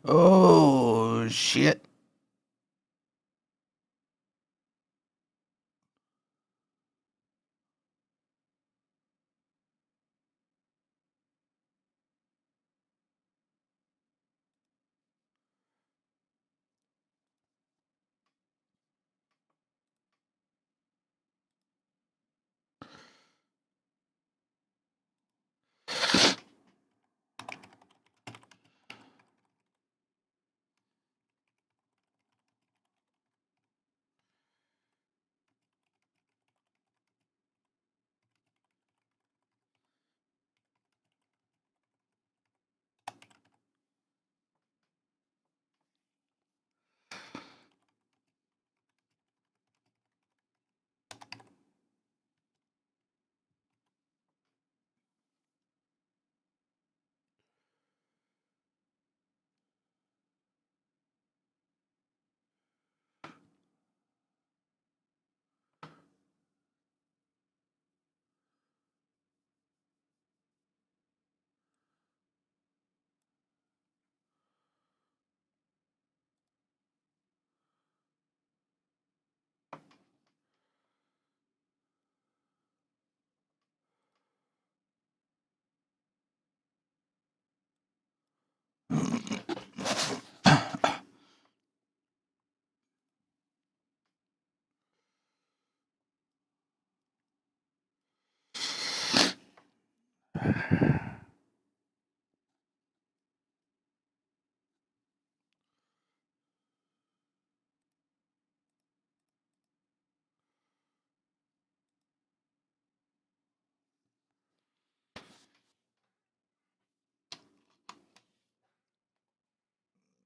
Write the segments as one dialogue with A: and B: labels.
A: Oh, shit.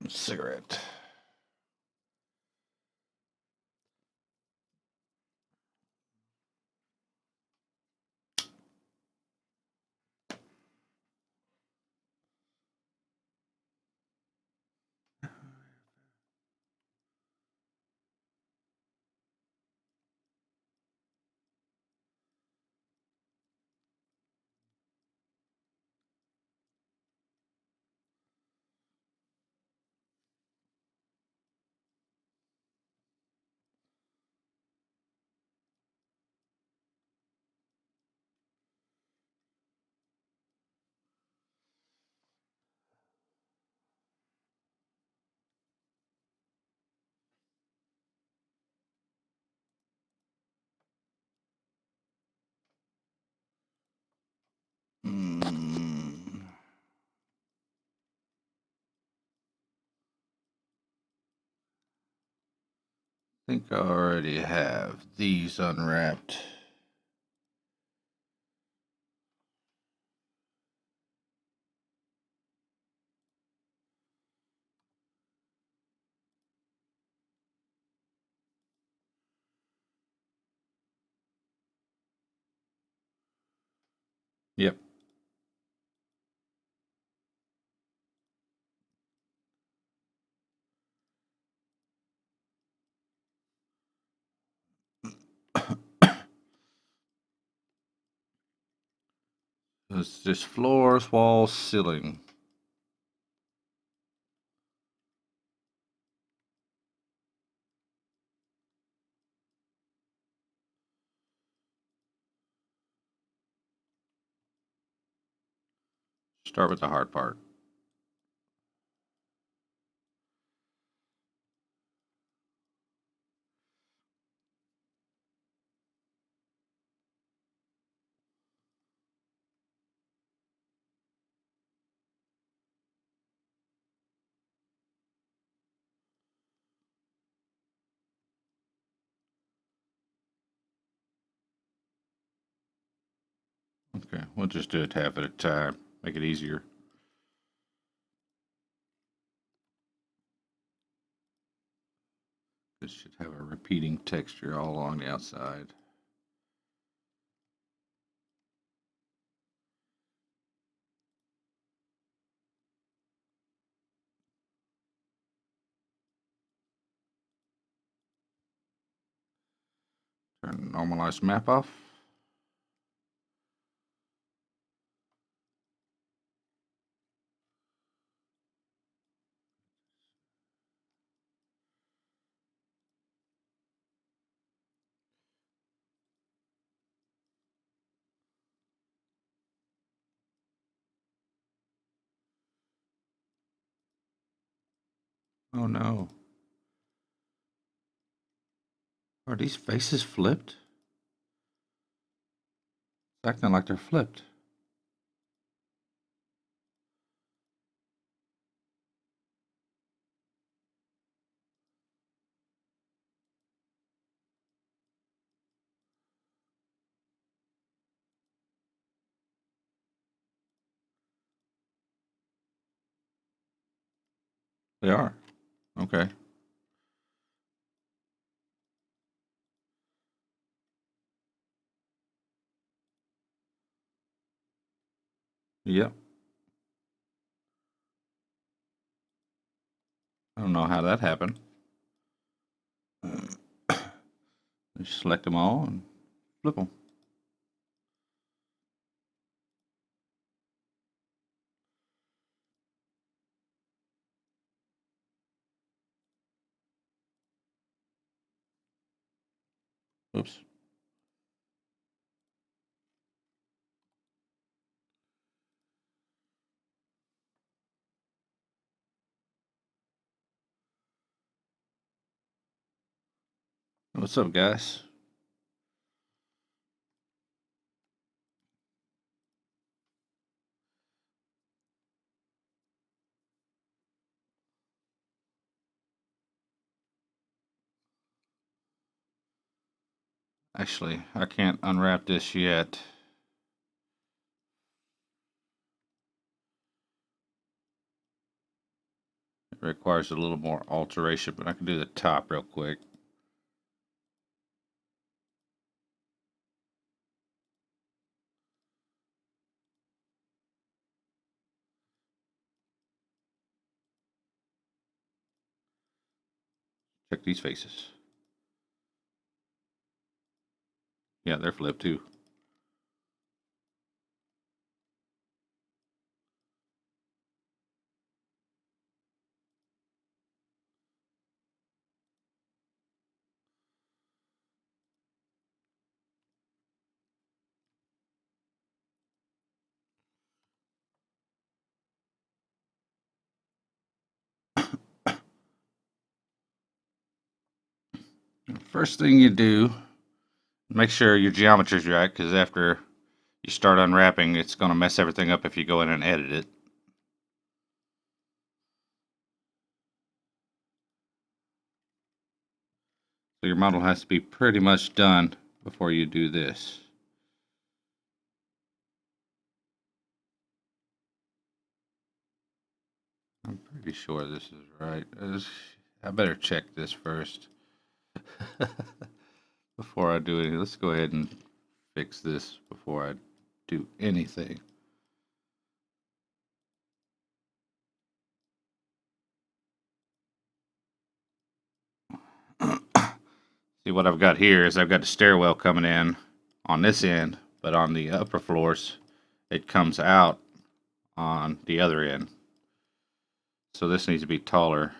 A: Cigarette. I think I already have these unwrapped. Yep. It's just floors, walls, ceiling. Start with the hard part. Okay, we'll just do it half at a time. Make it easier. This should have a repeating texture all along the outside. Turn the normalized map off. Oh no. Are these faces flipped? It's acting like they're flipped. They are. Okay. Yep. I don't know how that happened. Just select them all and flip them. Oops. What's up, guys? Actually, I can't unwrap this yet. It requires a little more alteration, but I can do the top real quick. Check these faces. Yeah, they're flipped too. First thing you do, make sure your geometry's right, because after you start unwrapping, it's going to mess everything up if you go in and edit it. So your model has to be pretty much done before you do this. I'm pretty sure this is right. I better check this first before I do anything. Let's go ahead and fix this before I do anything. See, what I've got here is I've got the stairwell coming in on this end, but on the upper floors, it comes out on the other end. So this needs to be taller.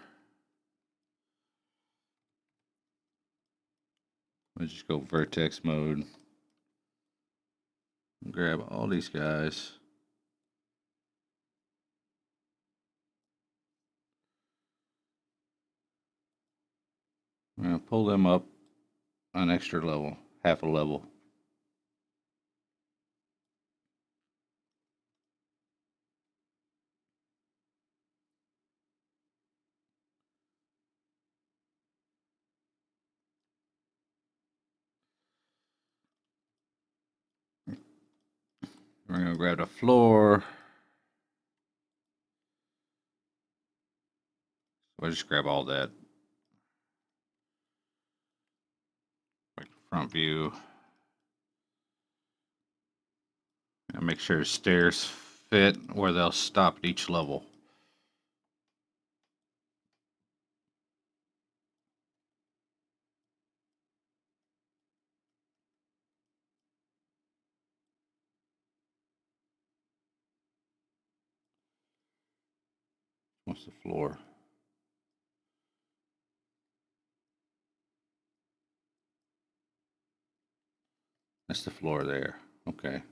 A: Let's just go vertex mode. Grab all these guys. I'm going to pull them up an extra level, half a level. We're going to grab the floor. We'll just grab all that. Like front view. And make sure the stairs fit where they'll stop at each level. What's the floor? That's the floor there. Okay.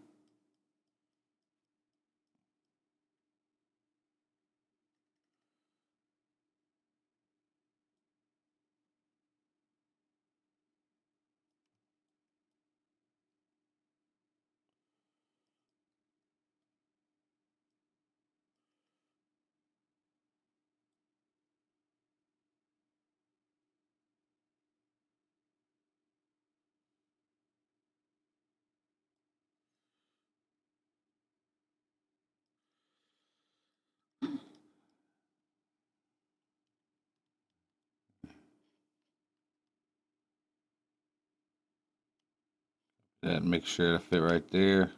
A: That make sure to fit right there.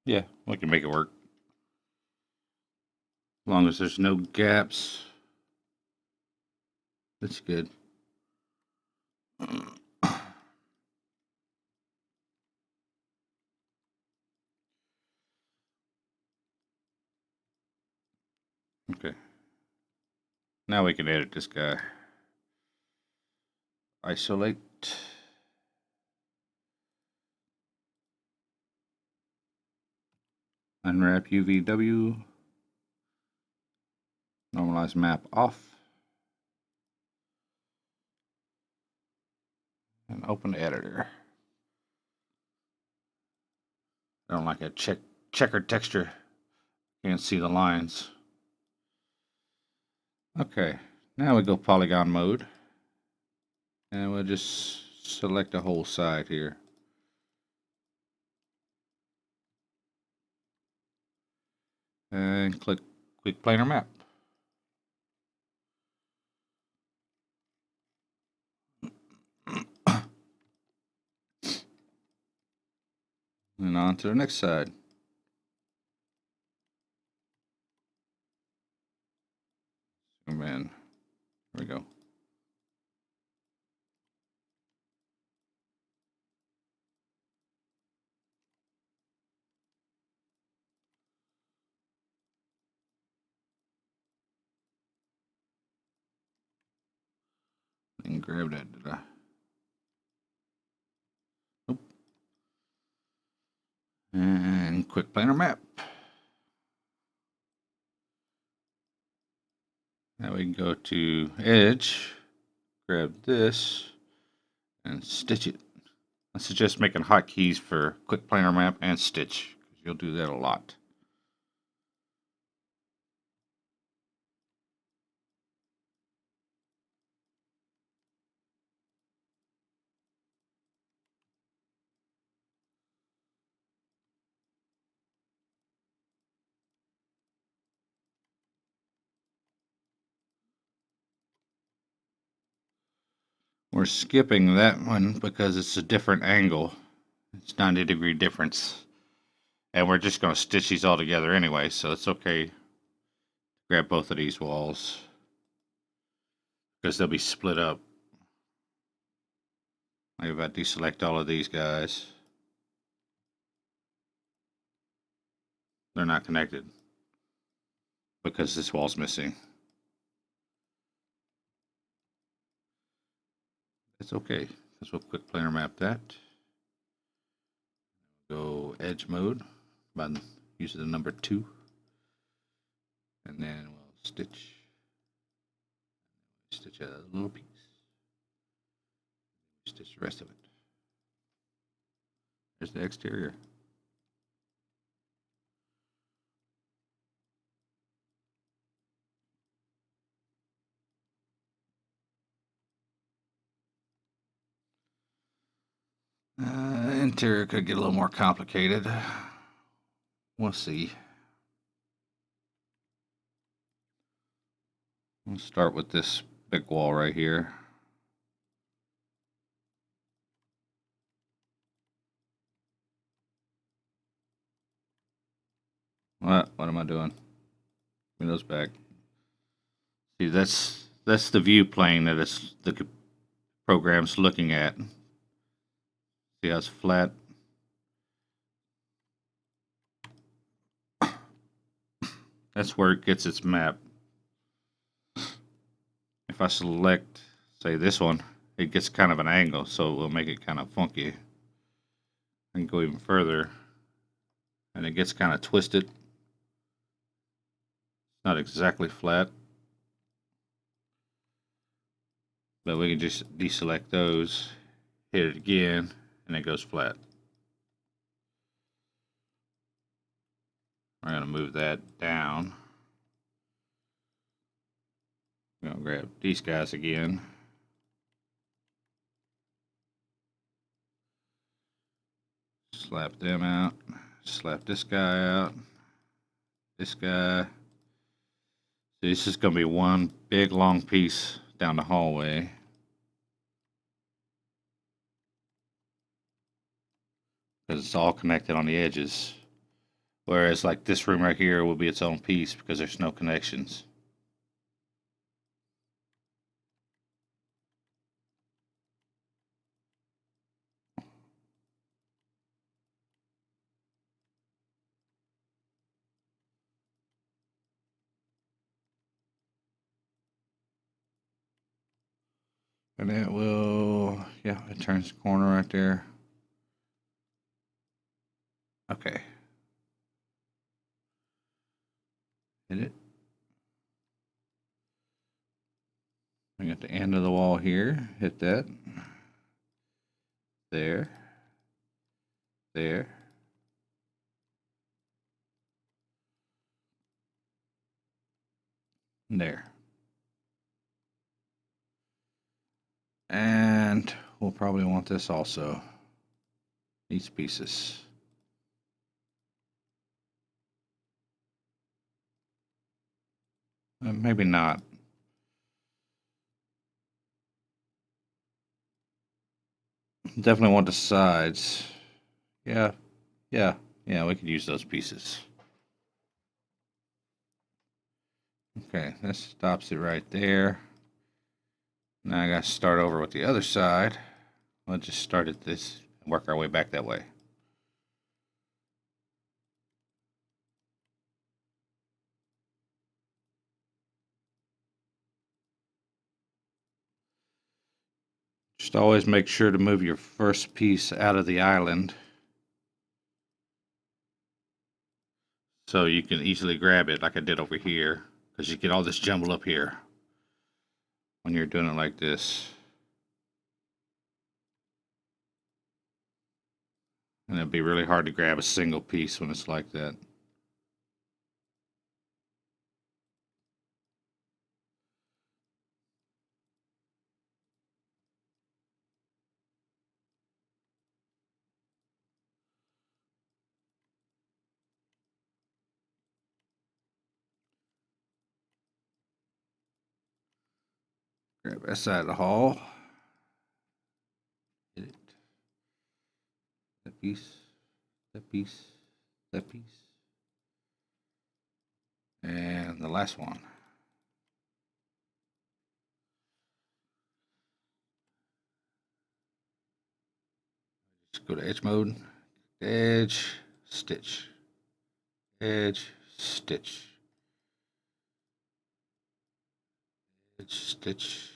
A: Yeah, we can make it work. As long as there's no gaps. That's good. Okay. Now we can edit this guy. Isolate. Unwrap UVW. Normalize map off. And open the editor. I don't like a checkered texture. Can't see the lines. Okay, now we go polygon mode. And we'll just select the whole side here. And click quick planar map. And on to the next side. Zoom in. There we go. And grab that. Did I? Nope. And quick planar map. Now we can go to edge, grab this, and stitch it. I suggest making hotkeys for quick planar map and stitch, because you'll do that a lot. We're skipping that one because it's a different angle. It's 90-degree difference. And we're just going to stitch these all together anyway, so it's okay. Grab both of these walls, because they'll be split up. Maybe if I deselect all of these guys. They're not connected because this wall's missing. It's okay, because we'll quick planar map that. Go edge mode by using the number 2. And then we'll stitch a little piece. Stitch the rest of it. There's the exterior. Interior could get a little more complicated. We'll see. We'll start with this big wall right here. What am I doing? Bring those back. See, that's the view plane that the program's looking at. See how it's flat? That's where it gets its map. If I select, say, this one, it gets kind of an angle, so we'll make it kind of funky. I can go even further, and it gets kind of twisted. It's not exactly flat, but we can just deselect those, hit it again, and it goes flat. We're going to move that down. I'm going to grab these guys again. Slap them out. Slap this guy out. This guy. So this is going to be one big long piece down the hallway. Because it's all connected on the edges. Whereas like this room right here will be its own piece because there's no connections. And it will, yeah, it turns the corner right there. Okay. Hit it. I got the end of the wall here. Hit that. There. There. There. And we'll probably want this also. These pieces. Maybe not. Definitely want the sides. Yeah, we could use those pieces. Okay, that stops it right there. Now I got to start over with the other side. Let's just start at this and work our way back that way. Just always make sure to move your first piece out of the island so you can easily grab it like I did over here, because you get all this jumble up here when you're doing it like this. And it'd be really hard to grab a single piece when it's like that. Grab that side of the hall. Hit it. That piece. That piece. That piece. And the last one. Just go to edge mode. Edge, stitch. Edge, stitch. Edge, stitch.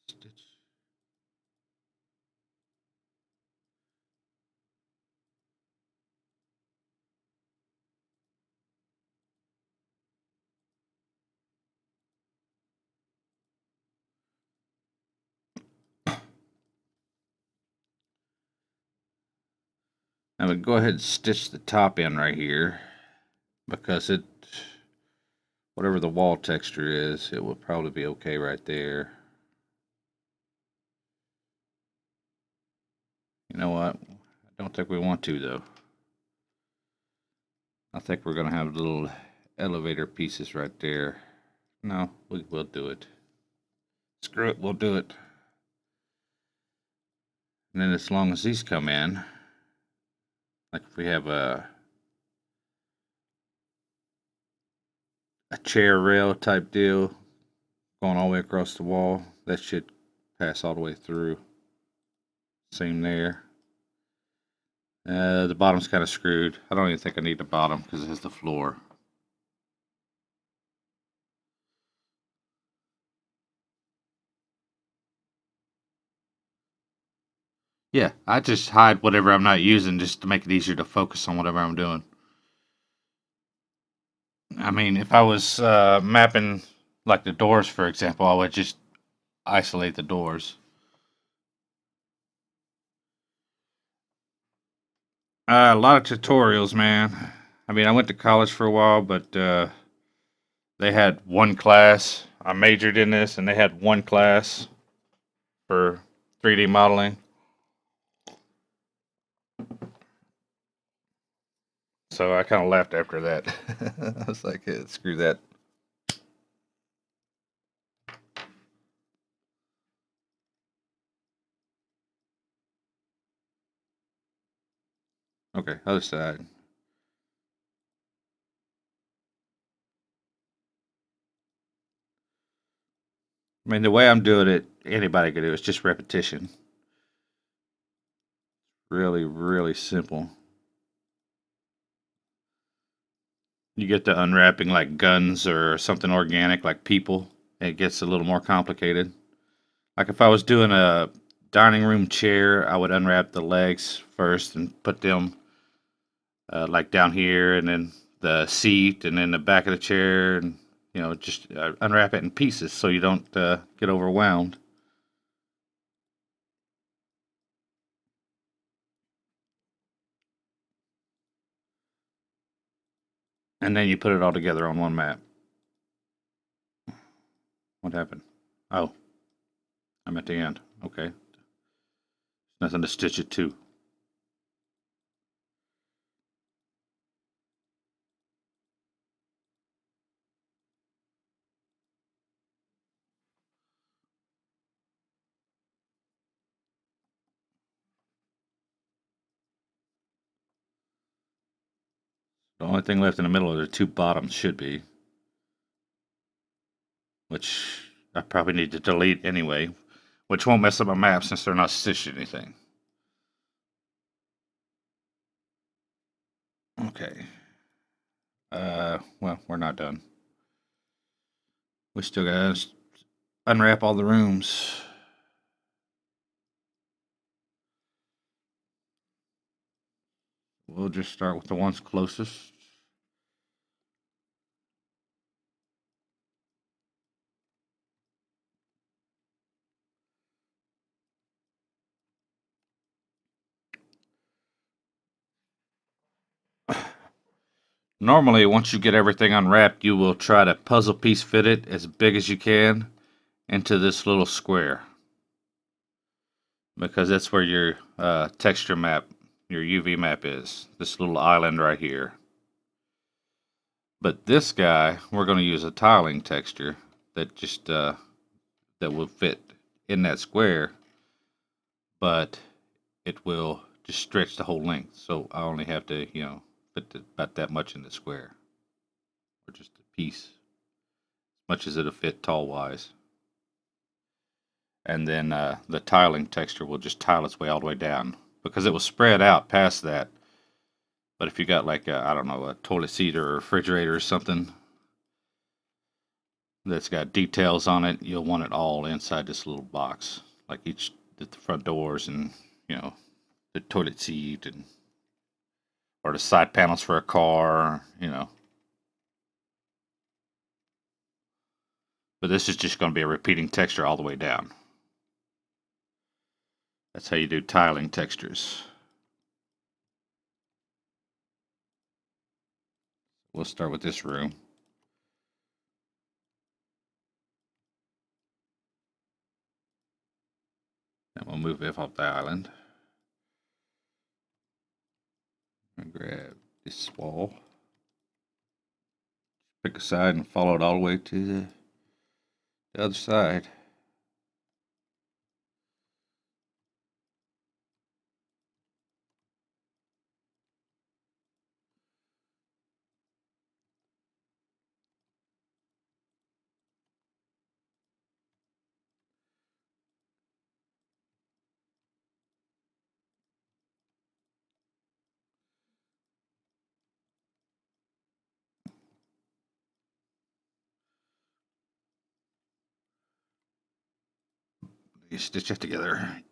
A: Stitch. I'm going to go ahead and stitch the top end right here, because whatever the wall texture is, it will probably be okay right there. You know what? I don't think we want to, though. I think we're going to have little elevator pieces right there. No, we'll do it. Screw it, we'll do it. And then as long as these come in, like if we have a chair rail type deal going all the way across the wall, that should pass all the way through. Same there. The bottom's kind of screwed. I don't even think I need the bottom because it has the floor. Yeah, I just hide whatever I'm not using just to make it easier to focus on whatever I'm doing. I mean, if I was mapping like the doors, for example, I would just isolate the doors. A lot of tutorials, man. I mean, I went to college for a while, but they had one class. I majored in this, and they had one class for 3D modeling. So I kind of laughed after that. I was like, hey, screw that. Okay, other side. I mean, the way I'm doing it, anybody could do it. It's just repetition. Really, really simple. You get the unwrapping like guns or something organic like people, it gets a little more complicated. Like if I was doing a dining room chair, I would unwrap the legs first and put them like down here, and then the seat, and then the back of the chair, and just unwrap it in pieces so you don't get overwhelmed. And then you put it all together on one map. What happened? Oh, I'm at the end. Okay, nothing to stitch it to. The only thing left in the middle are the two bottoms should be, which I probably need to delete anyway, which won't mess up my map since they're not stitched or anything. Okay. Well, we're not done. We still gotta unwrap all the rooms. We'll just start with the ones closest. Normally, once you get everything unwrapped, you will try to puzzle piece fit it as big as you can into this little square, because that's where your texture map, your UV map is. This little island right here. But this guy, we're going to use a tiling texture that just that will fit in that square, but it will just stretch the whole length. So I only have to, fit about that much in the square, or just a piece, as much as it'll fit tall wise. And then the tiling texture will just tile its way all the way down because it will spread out past that. But if you got like I don't know, a toilet seat or a refrigerator or something that's got details on it, you'll want it all inside this little box, like each the front doors and the toilet seat and or the side panels for a car. But this is just going to be a repeating texture all the way down. That's how you do tiling textures. We'll start with this room. And we'll move it off the island. grab this wall, pick a side and follow it all the way to the other side. You stitch it together.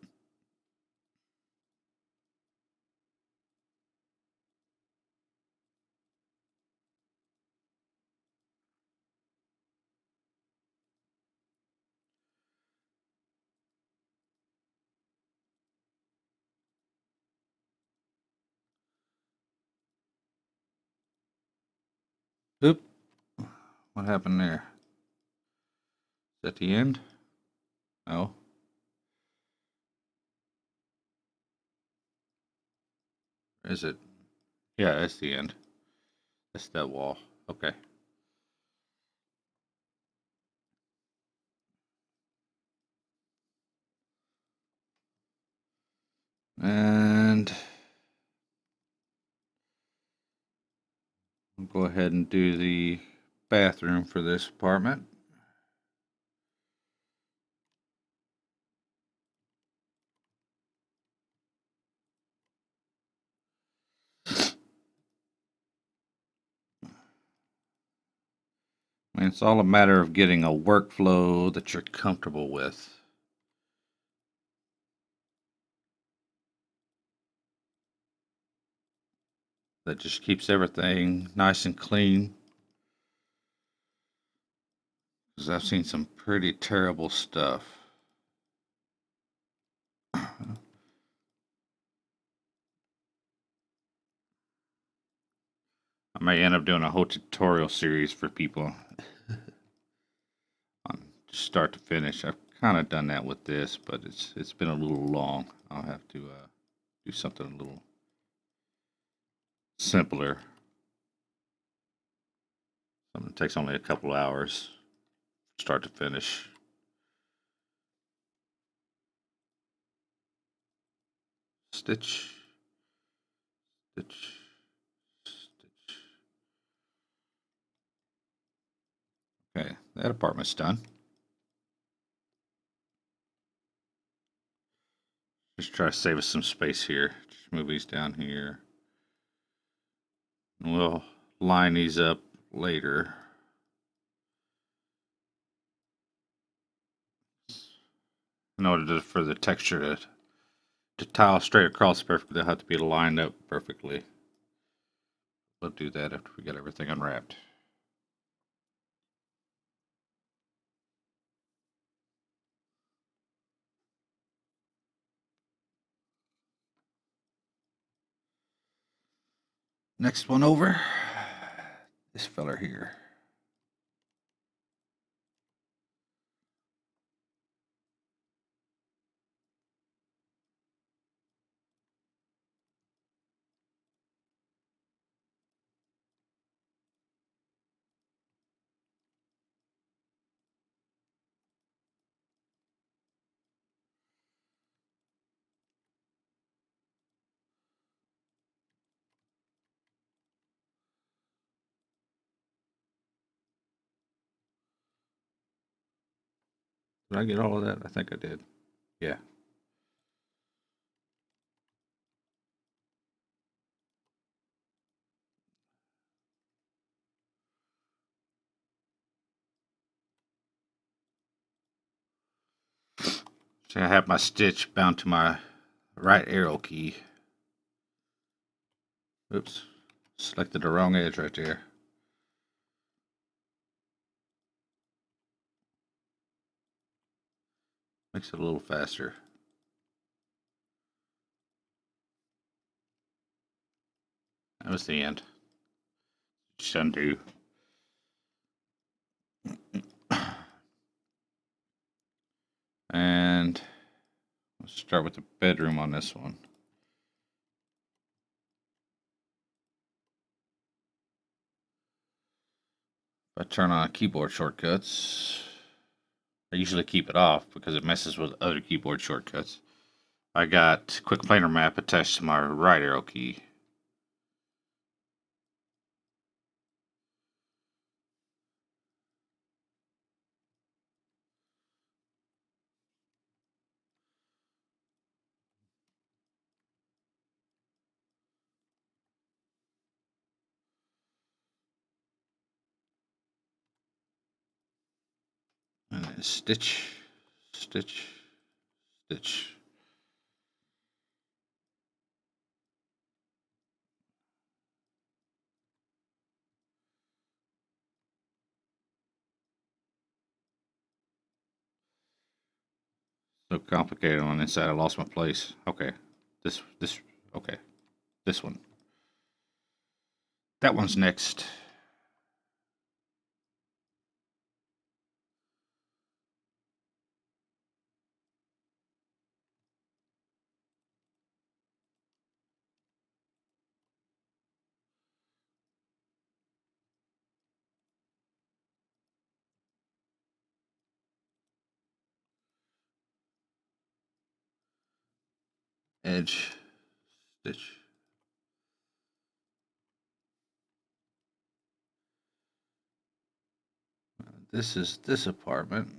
A: Oop. What happened there? Is that the end? No. Is it? Yeah, that's the end. That's that wall. Okay. And I'll go ahead and do the bathroom for this apartment. I mean, it's all a matter of getting a workflow that you're comfortable with. That just keeps everything nice and clean. Because I've seen some pretty terrible stuff. I may end up doing a whole tutorial series for people on start to finish. I've kind of done that with this, but it's been a little long. I'll have to do something a little simpler. Something that takes only a couple hours, start to finish. Stitch, stitch, stitch. Okay, that apartment's done. Just try to save us some space here. Just move these down here. And we'll line these up later. In order for the texture to tile straight across perfectly, they'll have to be lined up perfectly. We'll do that after we get everything unwrapped. Next one over, this feller here. Did I get all of that? I think I did. Yeah. So I have my stitch bound to my right arrow key. Oops. Selected the wrong edge right there. Makes it a little faster. That was the end. Just undo. And let's start with the bedroom on this one. I turn on keyboard shortcuts. I usually keep it off because it messes with other keyboard shortcuts. I got quick planar map attached to my right arrow key. And then stitch, stitch, stitch. So complicated on the inside. I lost my place. Okay. Okay. This one. That one's next. Edge, stitch. This is this apartment.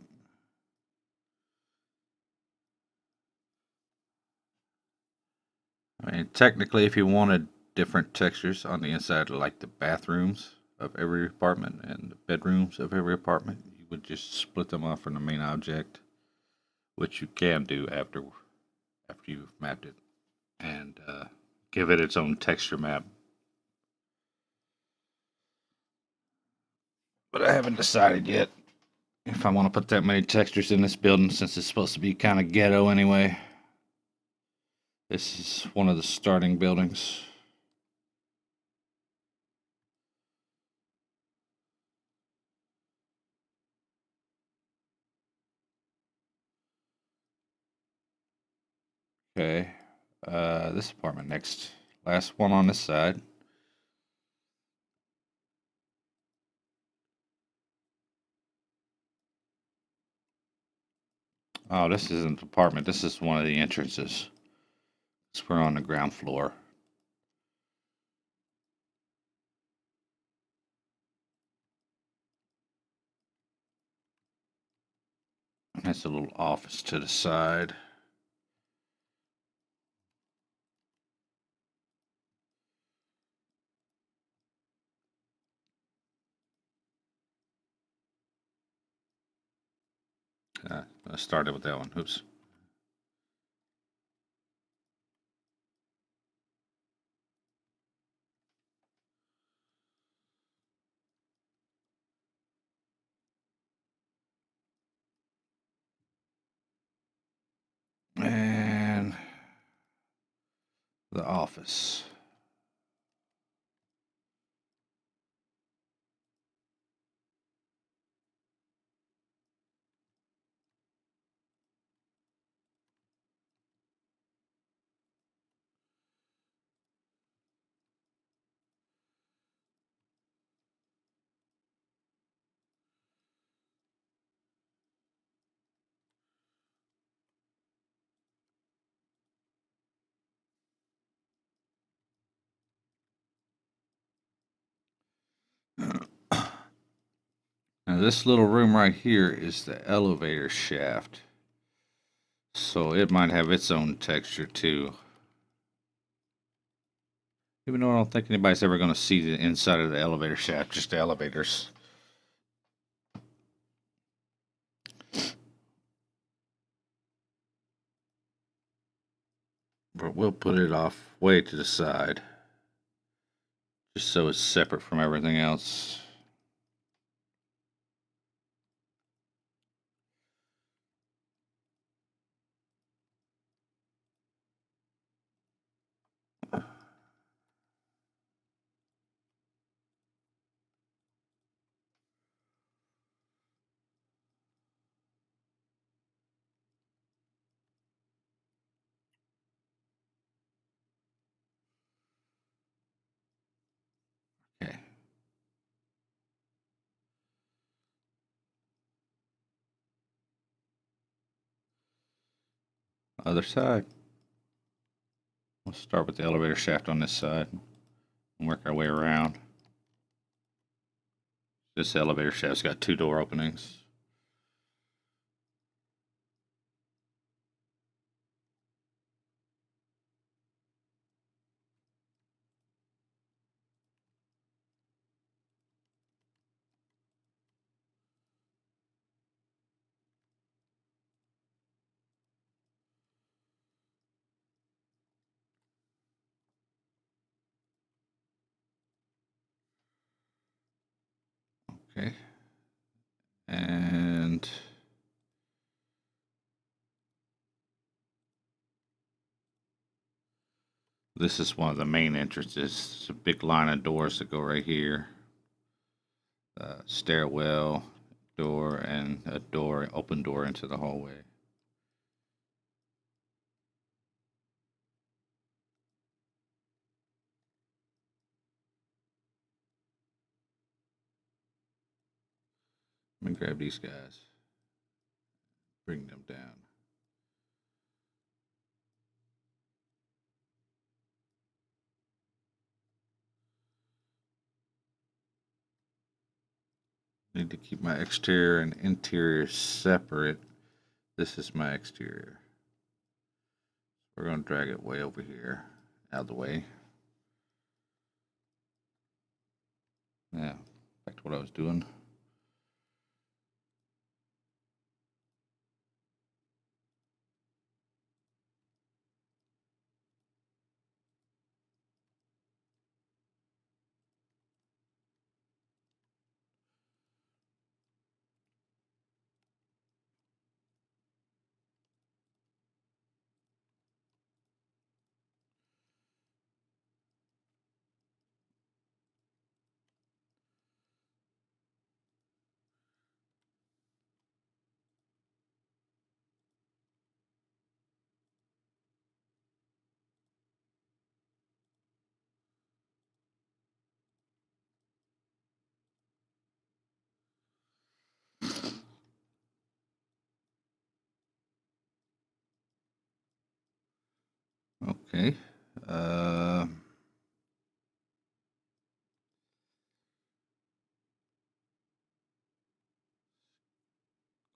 A: I mean, technically, if you wanted different textures on the inside, like the bathrooms of every apartment and the bedrooms of every apartment, you would just split them off from the main object, which you can do after you've mapped it, and give it its own texture map. But I haven't decided yet if I want to put that many textures in this building since it's supposed to be kind of ghetto anyway. This is one of the starting buildings. Okay. This apartment next. Last one on this side. Oh, this isn't an apartment. This is one of the entrances. We're on the ground floor. That's a little office to the side. I started with that one. Oops. And the office. Now, this little room right here is the elevator shaft. So it might have its own texture too. Even though I don't think anybody's ever going to see the inside of the elevator shaft, just the elevators. But we'll put it off way to the side. Just so it's separate from everything else. Okay. Other side. We'll start with the elevator shaft on this side and work our way around. This elevator shaft's got 2 door openings. Okay. And this is one of the main entrances. It's a big line of doors that go right here. Stairwell, door, and a door, open door into the hallway. Let me grab these guys. Bring them down. Need to keep my exterior and interior separate. This is my exterior. We're going to drag it way over here, out of the way. Yeah, back to what I was doing. Okay.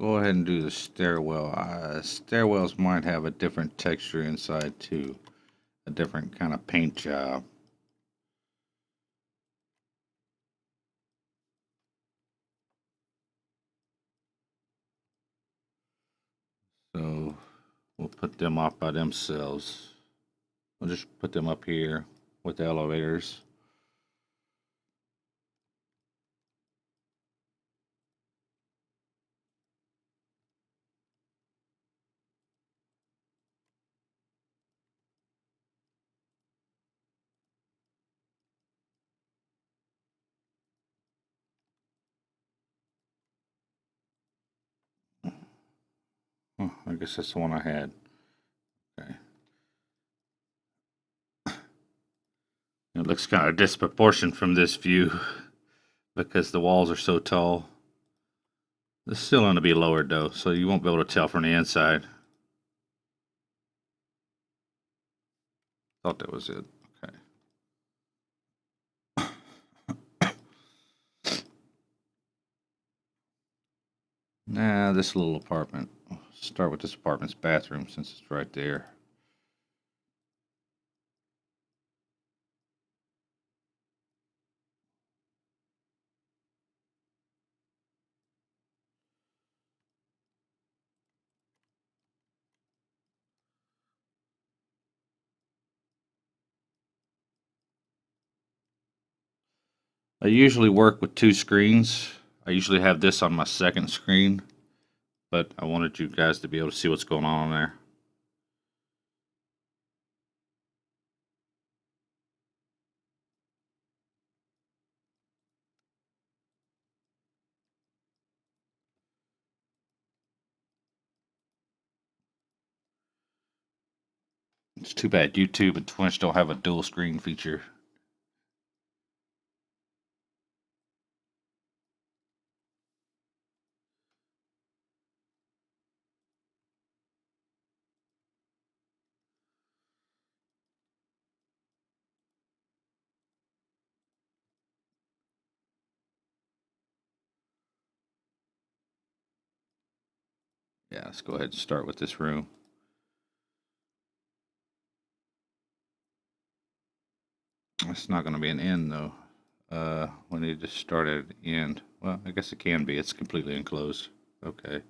A: Go ahead and do the stairwell. Stairwells might have a different texture inside too, a different kind of paint job. So we'll put them off by themselves. We'll just put them up here with the elevators. Oh, I guess that's the one I had. Okay. It looks kind of disproportionate from this view because the walls are so tall. This is still going to be lowered though, so you won't be able to tell from the inside. Thought that was it. Okay. Nah, this little apartment. Start with this apartment's bathroom since it's right there. I usually work with 2 screens. I usually have this on my second screen, but I wanted you guys to be able to see what's going on there. It's too bad YouTube and Twitch don't have a dual screen feature. Yeah, let's go ahead and start with this room. It's not going to be an end though. We need to start at an end. Well, I guess it can be. It's completely enclosed. Okay.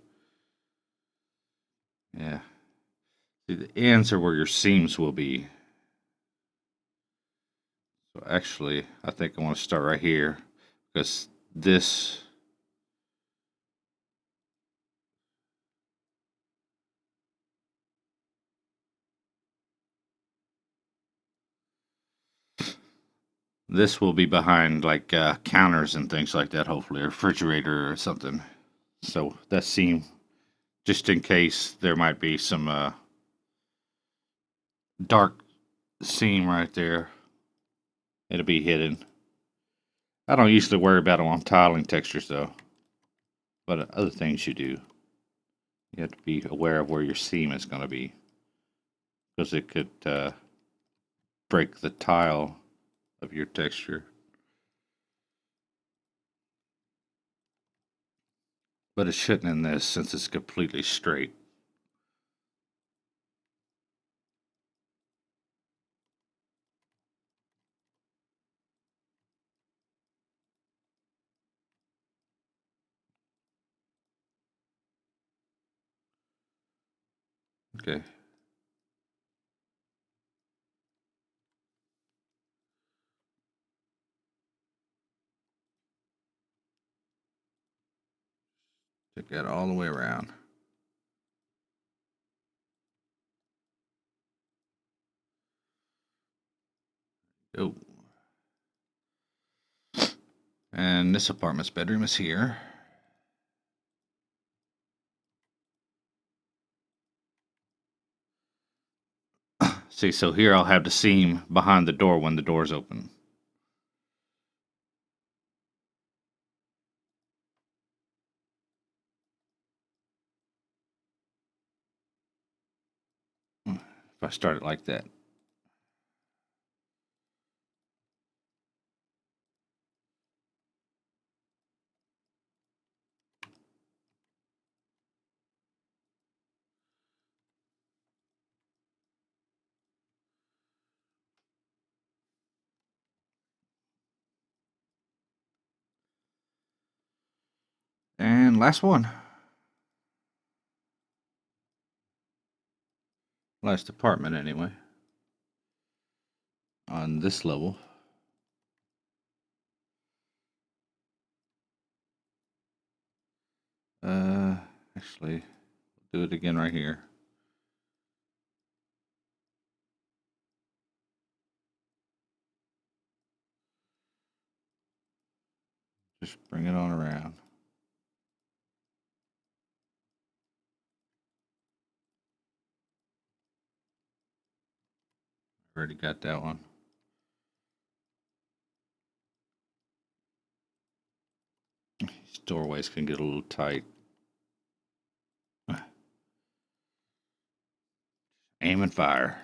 A: Yeah. See, the ends are where your seams will be. So actually, I think I want to start right here because this this will be behind like counters and things like that, hopefully, a refrigerator or something. So that seam, just in case there might be some dark seam right there, it'll be hidden. I don't usually worry about them on tiling textures though, but other things you do. You have to be aware of where your seam is going to be because it could break the tile of your texture. But it shouldn't in this since it's completely straight. Okay. Take that all the way around. Go. And this apartment's bedroom is here. See, so here I'll have the seam behind the door when the door's open. If I start it like that. And last one. Last apartment, anyway. On this level. Actually, do it again right here. Just bring it on around. Already got that one. These doorways can get a little tight. Aim and fire.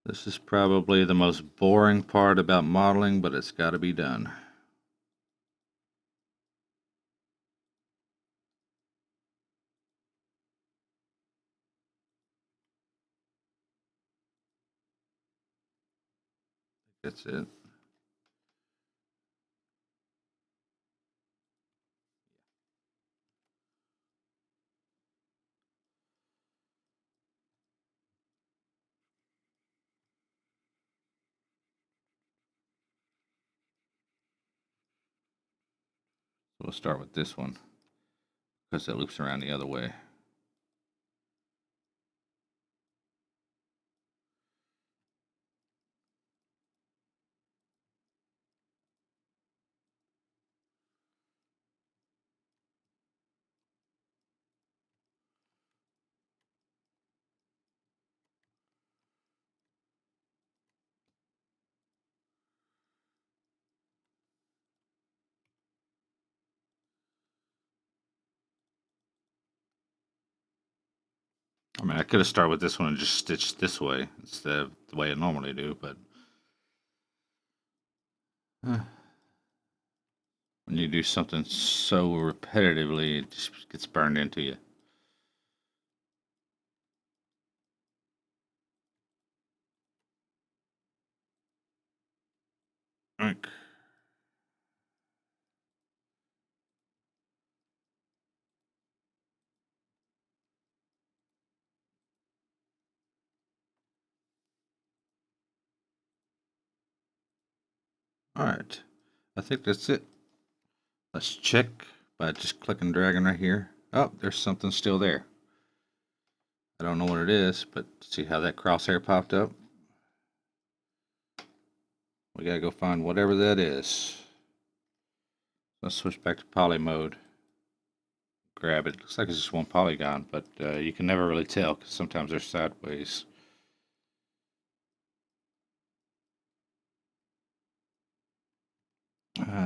A: This is probably the most boring part about modeling, but it's got to be done. That's it. So we'll start with this one because it loops around the other way. I mean, I could have started with this one and just stitched this way instead of the way I normally do, but When you do something so repetitively, it just gets burned into you. Alright. Alright. I think that's it. Let's check by just clicking and dragging right here. Oh, there's something still there. I don't know what it is, but see how that crosshair popped up? We gotta go find whatever that is. Let's switch back to poly mode. Grab it. Looks like it's just one polygon, but you can never really tell because sometimes they're sideways.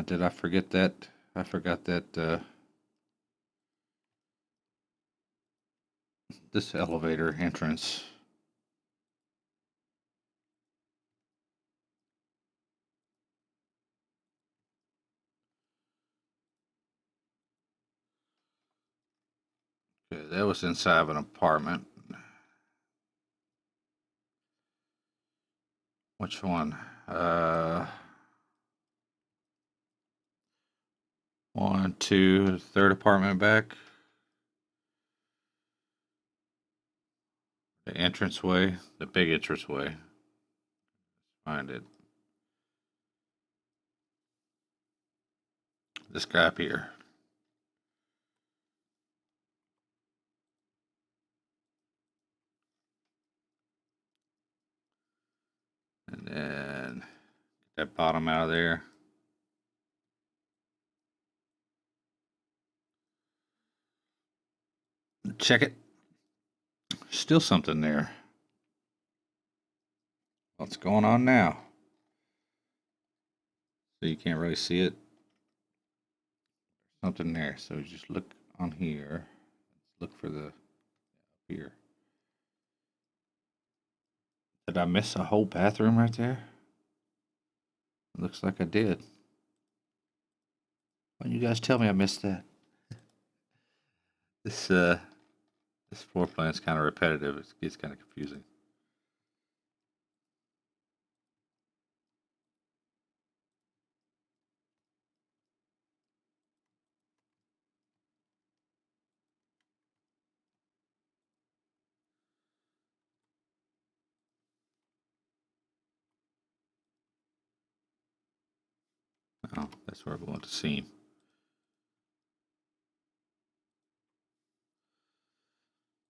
A: Did I forget that? I forgot that this elevator entrance. Okay, that was inside of an apartment. Which one? One, two, third apartment back. The entranceway, the big entranceway. Find it. This guy up here. And then get that bottom out of there. Check it. Still something there. What's going on now? So you can't really see it. Something there. So just look on here. Look for the here. Did I miss a whole bathroom right there? Looks like I did. Why don't you guys tell me I missed that? This floor plan is kind of repetitive. It gets kind of confusing. Oh, that's where we want to see.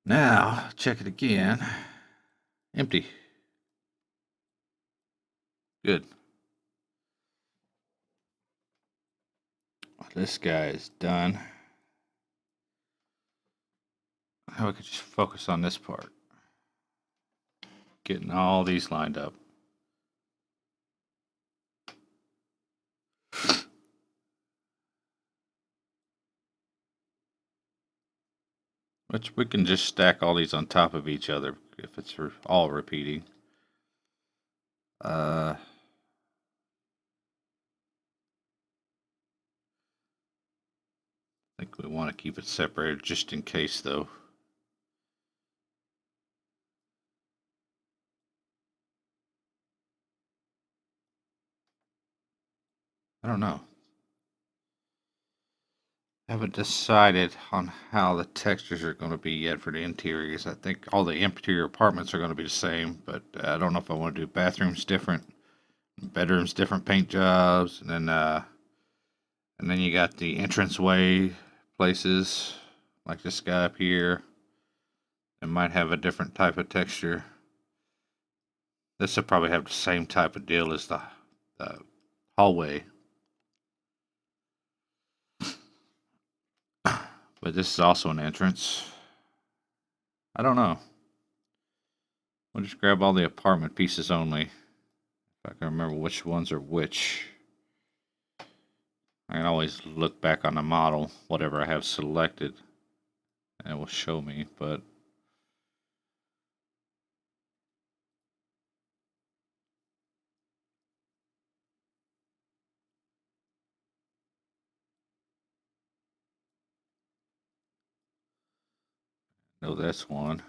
A: Now, check it again. Empty. Good. This guy is done. Now we could just focus on this part. Getting all these lined up. Which we can just stack all these on top of each other if it's all repeating. I think we want to keep it separated just in case, though. I don't know. I haven't decided on how the textures are going to be yet for the interiors. I think all the interior apartments are going to be the same, but I don't know if I want to do bathrooms different, bedrooms different paint jobs, and then you got the entranceway places like this guy up here. It might have a different type of texture. This will probably have the same type of deal as the hallway. But this is also an entrance. I don't know. We'll just grab all the apartment pieces only. If I can remember which ones are which. I can always look back on the model, whatever I have selected, and it will show me, but I know that's one.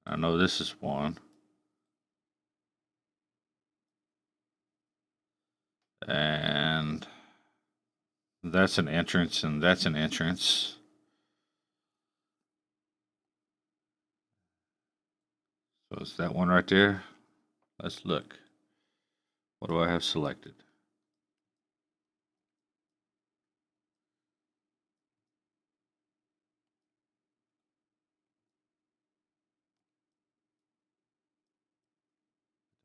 A: I know this is one. And that's an entrance, and that's an entrance. So it's that one right there. Let's look. What do I have selected?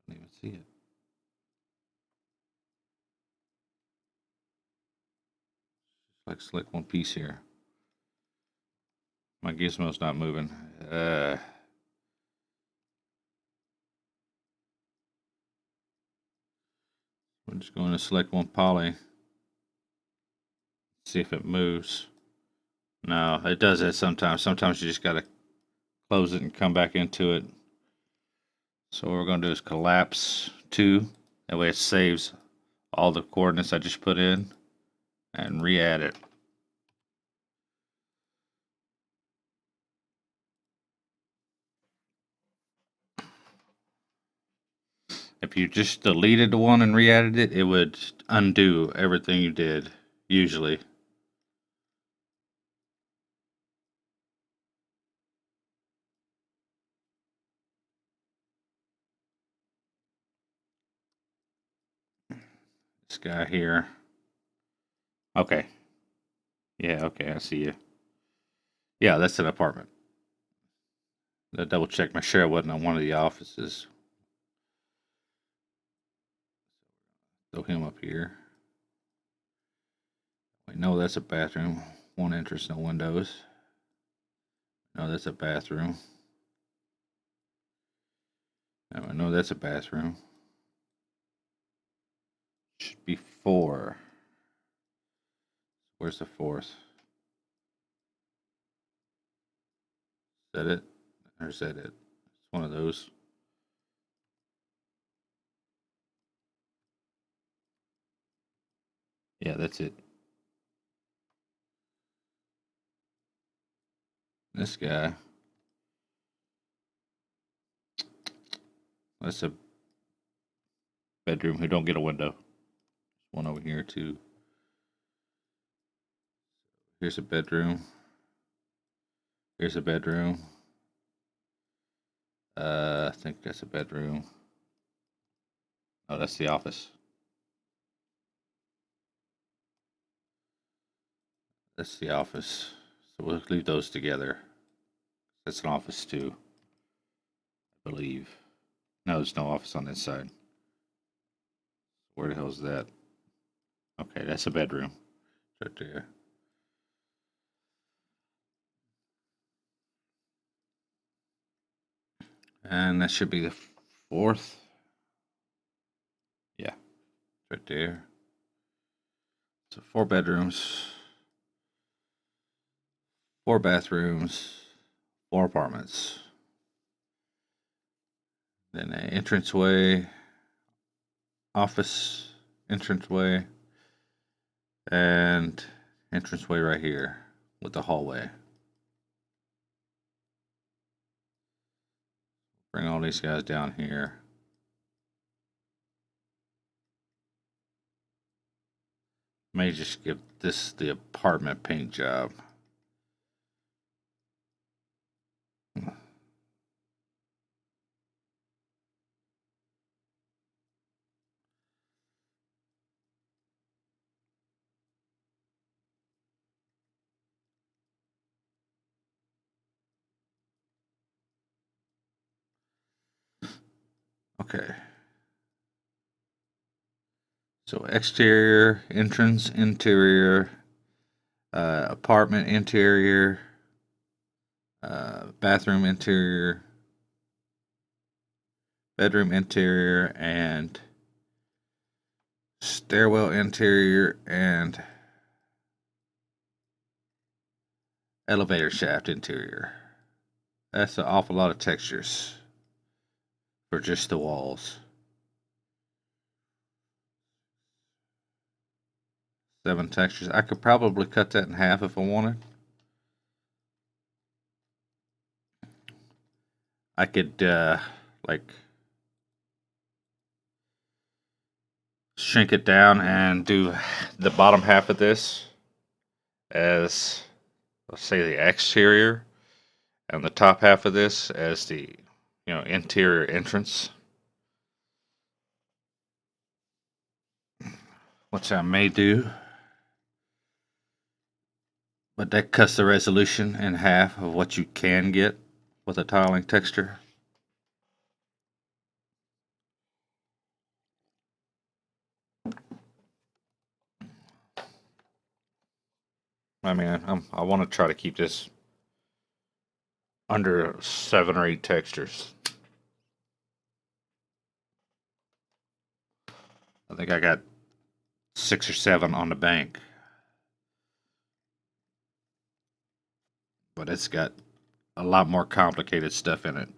A: Don't even see it. Like select one piece here. My gizmo's not moving. We're just going to select one poly. See if it moves. No, it does that sometimes. Sometimes you just got to close it and come back into it. So what we're going to do is collapse 2. That way it saves all the coordinates I just put in and re-add it. If you just deleted the one and re-added it, it would undo everything you did, usually. This guy here. Okay. Yeah, okay, I see you. Yeah, that's an apartment. I double checked, make sure I wasn't on one of the offices. Throw him up here. Wait, no, that's a bathroom. One entrance, no windows. No, that's a bathroom. No, that's a bathroom. Should be 4. Where's the 4th? Is that it? Or is that it? It's one of those. Yeah, that's it. This guy. That's a bedroom who don't get a window. One over here too. Here's a bedroom. Here's a bedroom. I think that's a bedroom. Oh, that's the office. That's the office. So we'll leave those together. That's an office too, I believe. No, there's no office on this side. Where the hell's that? Okay, that's a bedroom. Right there. And that should be the 4th. Yeah, right there. So 4 bedrooms, 4 bathrooms, 4 apartments. Then an entranceway, office entranceway, and entranceway right here with the hallway. Bring all these guys down here. May just give this the apartment paint job. Okay. So exterior, entrance, interior, apartment interior, bathroom interior, bedroom interior, and stairwell interior, and elevator shaft interior. That's an awful lot of textures for just the walls. 7 textures. I could probably cut that in half if I wanted. I could like shrink it down and do the bottom half of this as, let's say, the exterior, and the top half of this as the interior entrance, which I may do. But that cuts the resolution in half of what you can get with a tiling texture. I mean, I want to try to keep this under 7 or 8 textures. I think I got 6 or 7 on the bank. But it's got a lot more complicated stuff in it.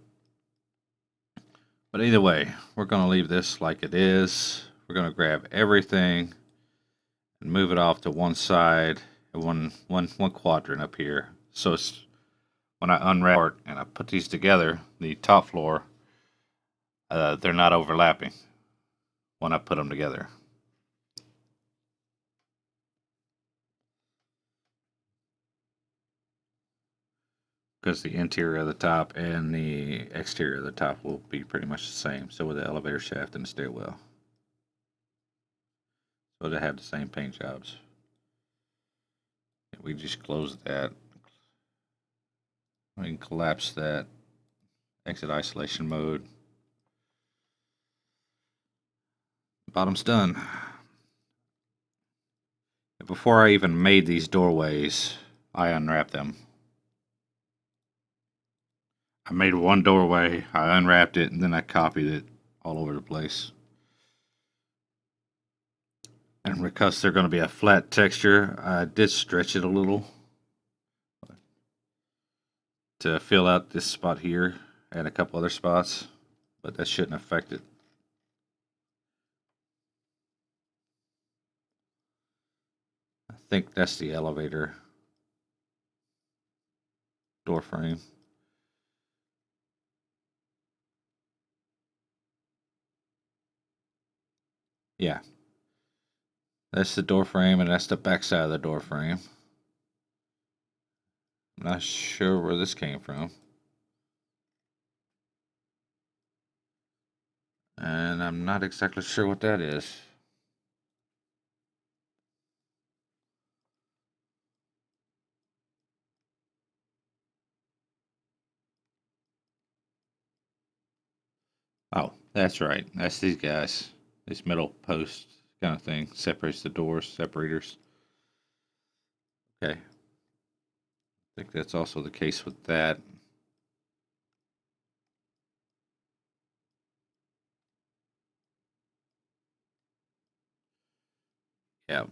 A: But either way, we're going to leave this like it is. We're going to grab everything and move it off to one side, one quadrant up here. So it's, when I unwrap and I put these together, the top floor, they're not overlapping when I put them together. Because the interior of the top and the exterior of the top will be pretty much the same. So with the elevator shaft and the stairwell. So they have the same paint jobs. We just close that. We can collapse that. Exit isolation mode. Bottom's done. Before I even made these doorways, I unwrapped them. I made one doorway, I unwrapped it, and then I copied it all over the place. And because they're going to be a flat texture, I did stretch it a little to fill out this spot here and a couple other spots, but that shouldn't affect it. I think that's the elevator door frame. Yeah. That's the door frame, and that's the back side of the door frame. I'm not sure where this came from. And I'm not exactly sure what that is. Oh, that's right. That's these guys. This middle post kind of thing separates the doors, separators. Okay. I think that's also the case with that. Yeah.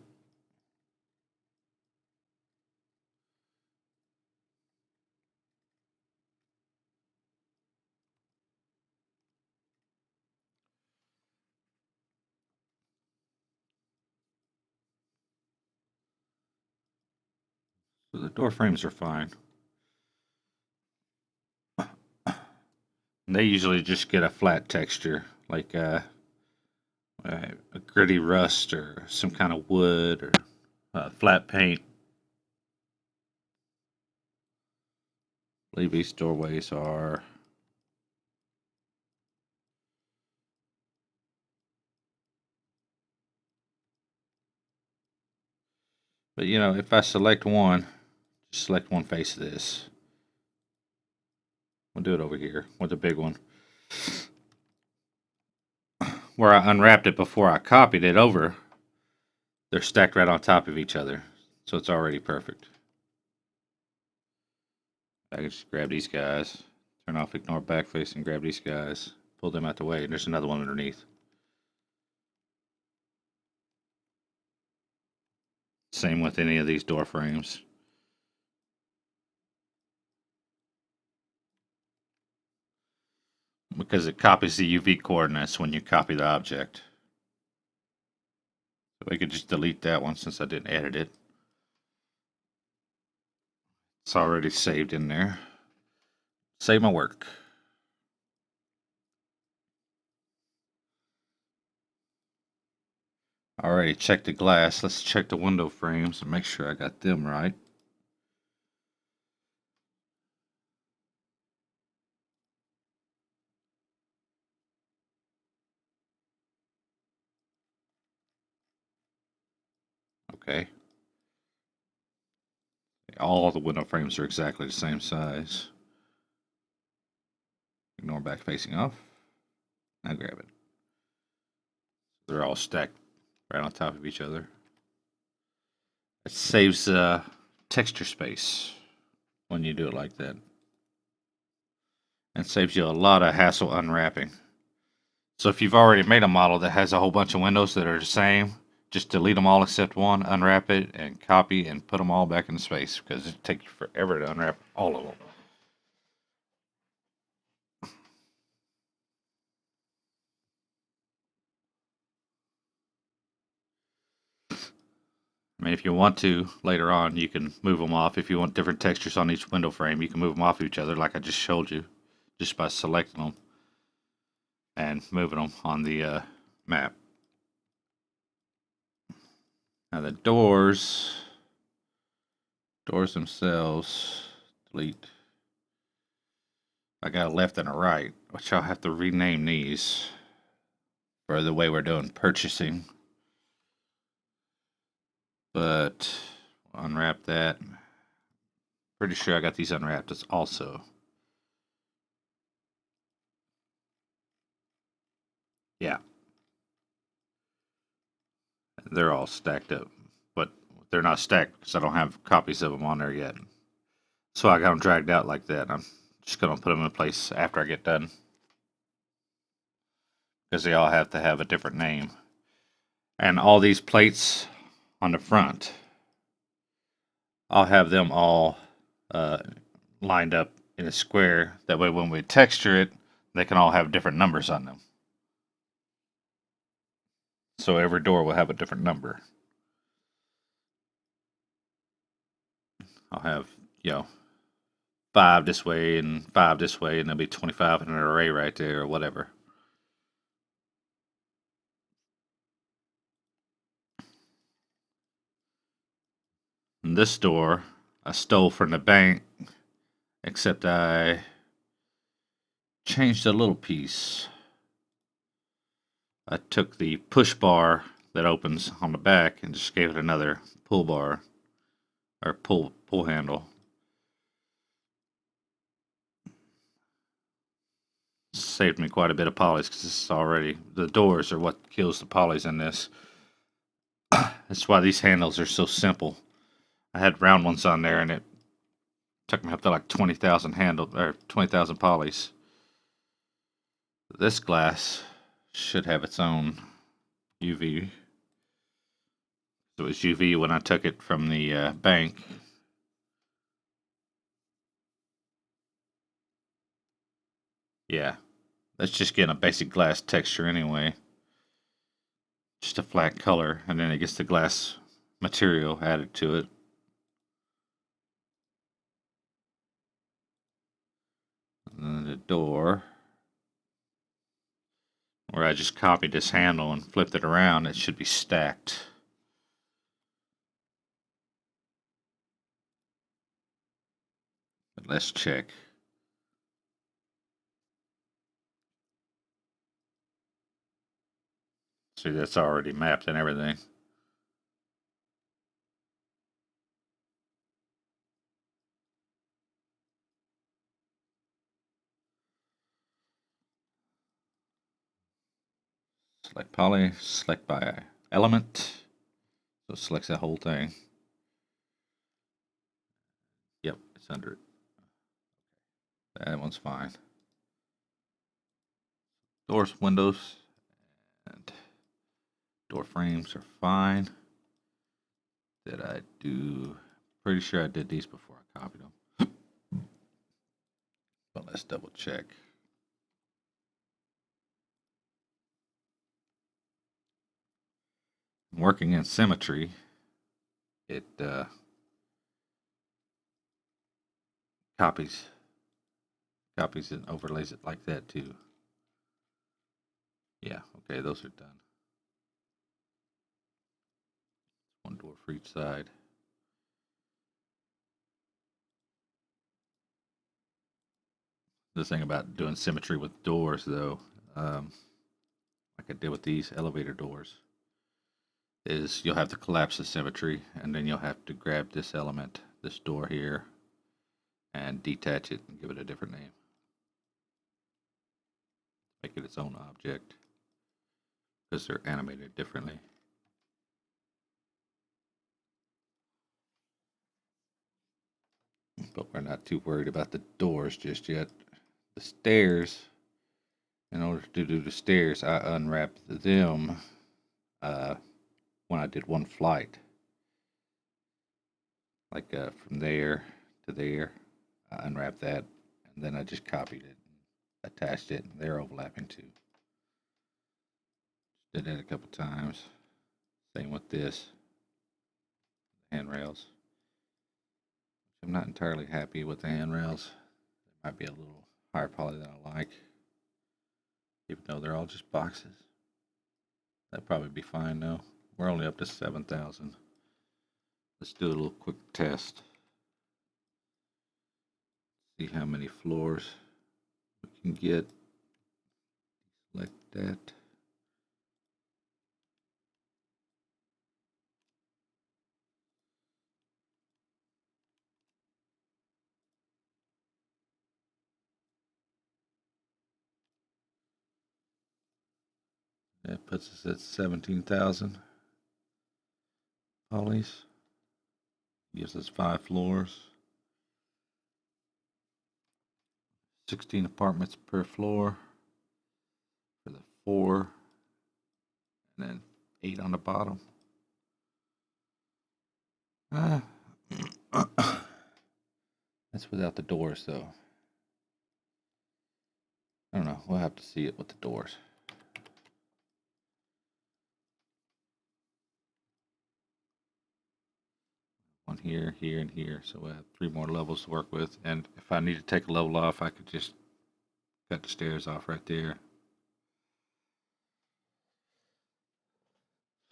A: So the door frames are fine. They usually just get a flat texture, like a gritty rust or some kind of wood or flat paint. I believe these doorways are. But if I select one, just select one face of this. We'll do it over here with the big one. Where I unwrapped it before I copied it over, they're stacked right on top of each other. So it's already perfect. I can just grab these guys, turn off ignore backface, and grab these guys, pull them out the way, and there's another one underneath. Same with any of these door frames. Because it copies the UV coordinates when you copy the object. So I could just delete that one since I didn't edit it. It's already saved in there. Save my work. Already checked the glass. Let's check the window frames and make sure I got them right. Okay. All the window frames are exactly the same size. Ignore back facing off. Now grab it. They're all stacked right on top of each other. It saves texture space when you do it like that. And saves you a lot of hassle unwrapping. So if you've already made a model that has a whole bunch of windows that are the same, just delete them all except one, unwrap it, and copy and put them all back in space because it takes you forever to unwrap all of them. I mean, if you want to, later on, you can move them off. If you want different textures on each window frame, you can move them off each other like I just showed you, just by selecting them and moving them on the map. Now the doors themselves, delete. I got a left and a right, which I'll have to rename these for the way we're doing purchasing. But unwrap that. Pretty sure I got these unwrapped as also. Yeah. They're all stacked up. But they're not stacked because I don't have copies of them on there yet. So I got them dragged out like that. I'm just going to put them in place after I get done. Because they all have to have a different name. And all these plates on the front, I'll have them all lined up in a square. That way when we texture it, they can all have different numbers on them. So every door will have a different number. I'll have, 5 this way and 5 this way, and there'll be 25 in an array right there or whatever. And this door I stole from the bank, except I changed a little piece. I took the push bar that opens on the back and just gave it another pull bar or pull handle. Saved me quite a bit of polys because this is already, the doors are what kills the polys in this. That's why these handles are so simple. I had round ones on there and it took me up to like 20,000 handle or 20,000 polys. This glass should have its own UV. So it was UV when I took it from the bank. Yeah, that's just getting a basic glass texture anyway. Just a flat color, and then it gets the glass material added to it. And then the door, where I just copied this handle and flipped it around, it should be stacked. But let's check. See, that's already mapped and everything. Select poly, select by element. So it selects that whole thing. Yep, it's under it. That one's fine. Doors, windows, and door frames are fine. Did I do? Pretty sure I did these before I copied them. But let's double check. Working in symmetry, it copies and overlays it like that too. Yeah, okay, those are done. door for each side. The thing about doing symmetry with doors, though, like I did with these elevator doors, is you'll have to collapse the symmetry, and then you'll have to grab this element, this door here, and detach it and give it a different name. Make it its own object, because they're animated differently. But we're not too worried about the doors just yet. The stairs, in order to do the stairs, I unwrapped them when I did one flight. Like from there to there, I unwrapped that, and then I just copied it, and attached it, and they're overlapping too. Did that a couple times. Same with this, handrails. I'm not entirely happy with the handrails. They might be a little higher poly than I like, even though they're all just boxes. That'd probably be fine though. We're only up to 7,000. Let's do a little quick test. See how many floors we can get. Select that. That puts us at 17,000 polys. Gives us 5 floors. 16 apartments per floor for the 4, and then 8 on the bottom. That's without the doors, though. I don't know. We'll have to see it with the doors. One here, here, and here. So we'll have 3 more levels to work with. And if I need to take a level off, I could just cut the stairs off right there.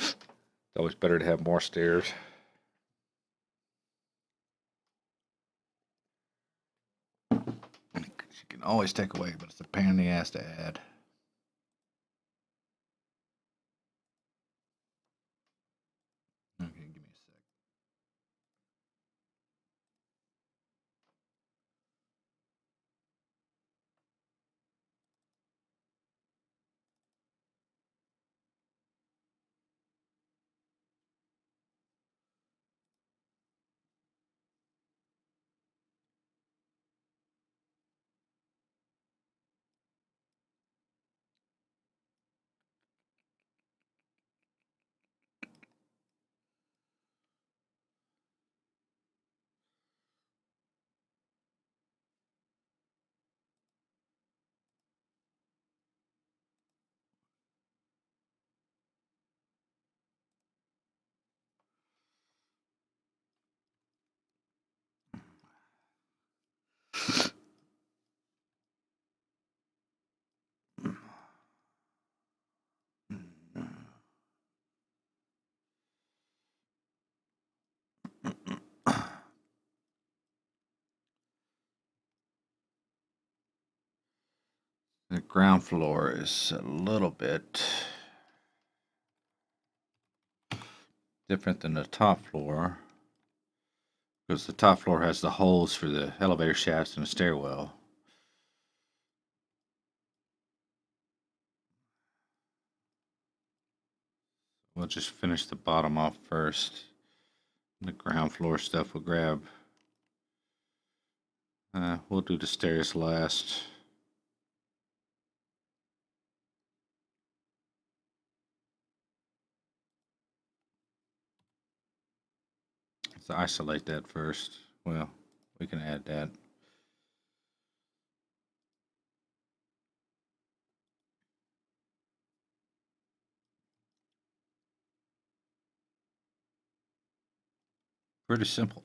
A: It's always better to have more stairs. You can always take away, but it's a pain in the ass to add. Okay, give me a sec. The ground floor is a little bit different than the top floor, because the top floor has the holes for the elevator shafts and the stairwell. We'll just finish the bottom off first. The ground floor stuff we'll grab. We'll do the stairs last. Let's isolate that first. Well, we can add that. Pretty simple.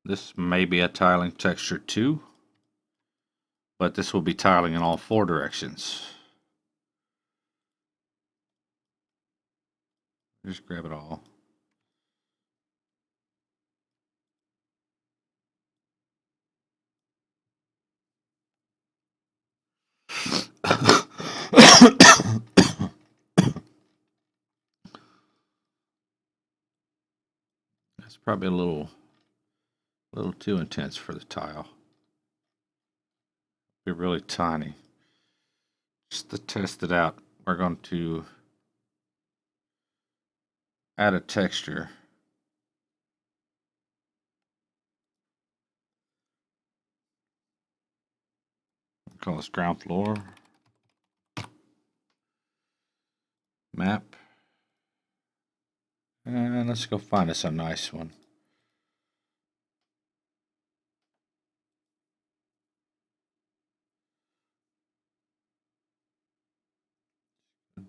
A: This may be a tiling texture too. but this will be tiling in all 4 directions. Just grab it all. That's probably a little too intense for the tile. Be really tiny. Just to test it out, we're going to add a texture. Call this ground floor. Map. And let's go find us a nice one.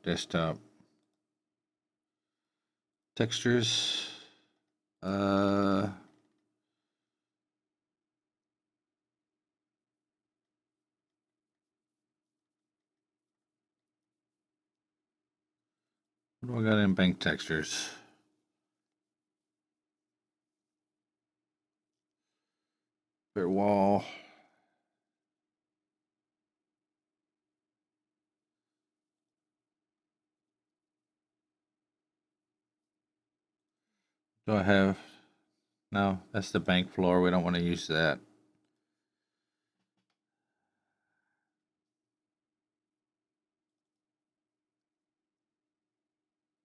A: Desktop. Textures. What do I got in bank textures? Bare wall. Do I have? No, that's the bank floor. We don't want to use that.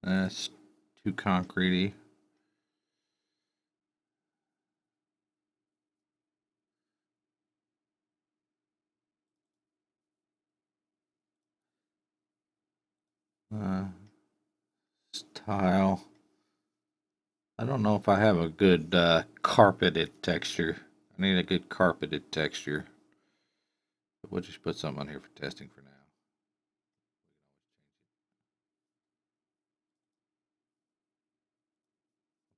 A: That's too concretey. Tile. I don't know if I have a good carpeted texture. I need a good carpeted texture. But we'll just put something on here for testing for now.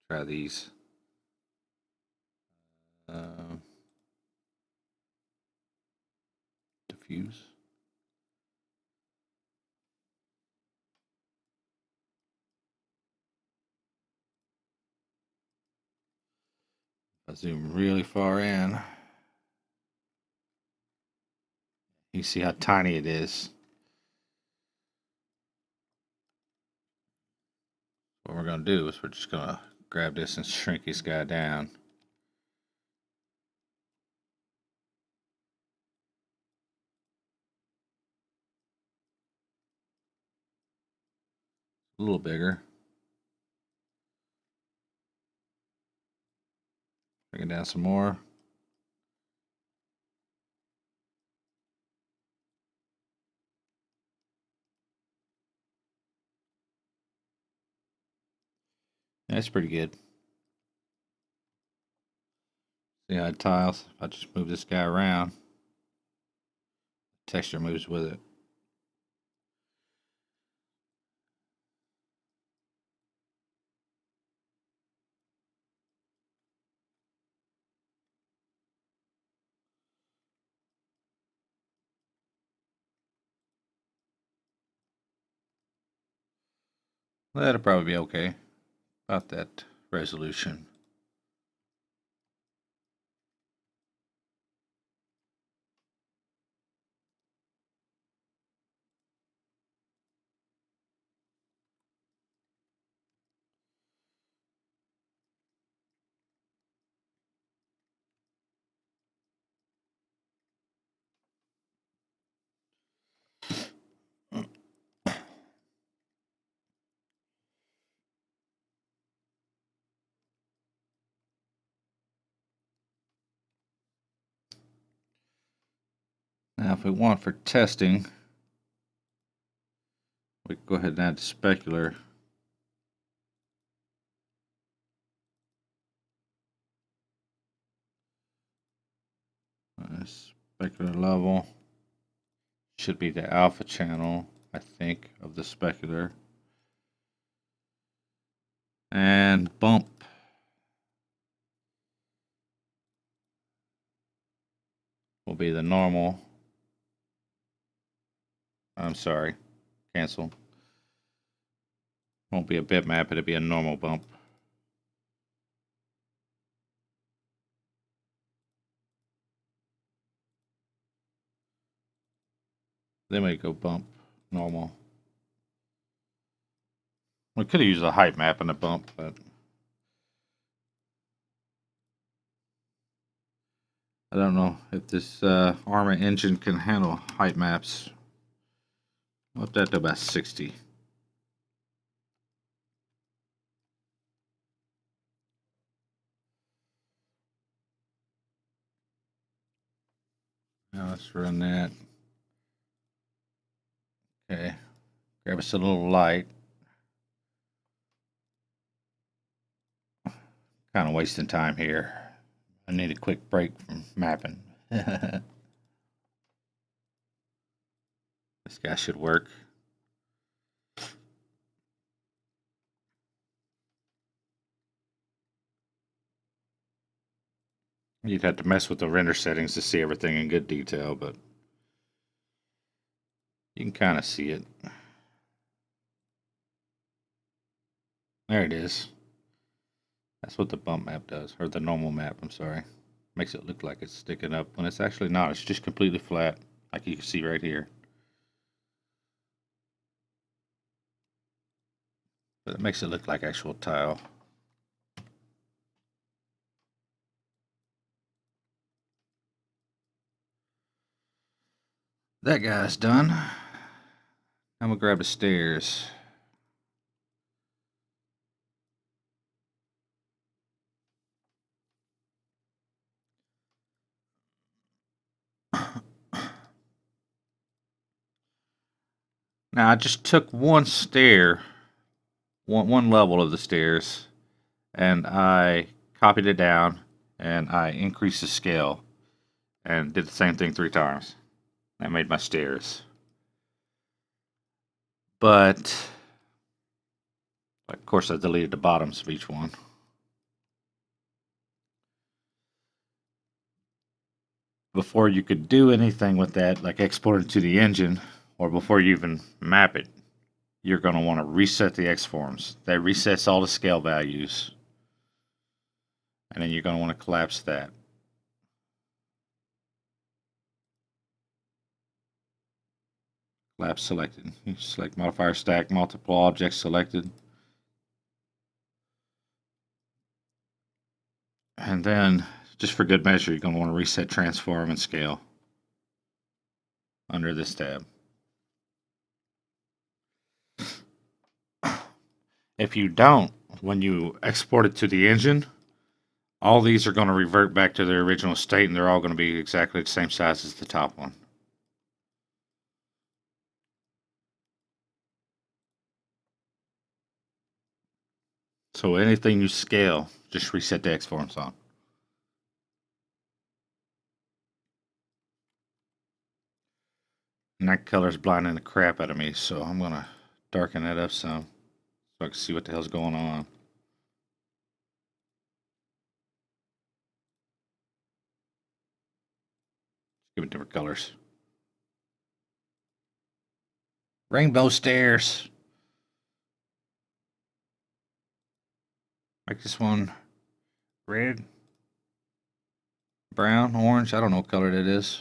A: Try these. Diffuse. I zoom really far in. You see how tiny it is. What we're going to do is we're just going to grab this and shrink this guy down. A little bigger. Bring it down some more. That's pretty good. See how it tiles? If I just move this guy around, the texture moves with it. That'll probably be okay. About that resolution. Now, if we want for testing, we can go ahead and add the specular. Specular level should be the alpha channel, I think, of the specular. And bump. Will be the normal. I'm sorry. Cancel. Won't be a bitmap, it'll be a normal bump. Then we go bump, normal. We could have used a height map and a bump, but I don't know if this Arma engine can handle height maps. We'll up that to about 60. Now let's run that. Okay, grab us a little light. Kind of wasting time here. I need a quick break from mapping. This guy should work. You'd have to mess with the render settings to see everything in good detail, but you can kind of see it. There it is. That's what the bump map does, or the normal map, I'm sorry. Makes it look like it's sticking up when it's actually not. It's just completely flat, like you can see right here. But it makes it look like actual tile. That guy's done. I'm gonna grab the stairs. Now I just took one stair, one level of the stairs, and I copied it down and I increased the scale and did the same thing 3 times. I made my stairs. But of course I deleted the bottoms of each one. Before you could do anything with that, like export it to the engine, or before you even map it, you're going to want to reset the X-forms. That resets all the scale values. And then you're going to want to collapse that. Collapse selected. You select modifier stack, multiple objects selected. And then, just for good measure, you're going to want to reset transform and scale under this tab. If you don't, when you export it to the engine, all these are going to revert back to their original state, and they're all going to be exactly the same size as the top one. So anything you scale, just reset the X-forms on. And that color's blinding the crap out of me, so I'm going to darken that up some so I can see what the hell's going on. Give it different colors. Rainbow stairs. Make this one red, brown, orange. I don't know what color that is.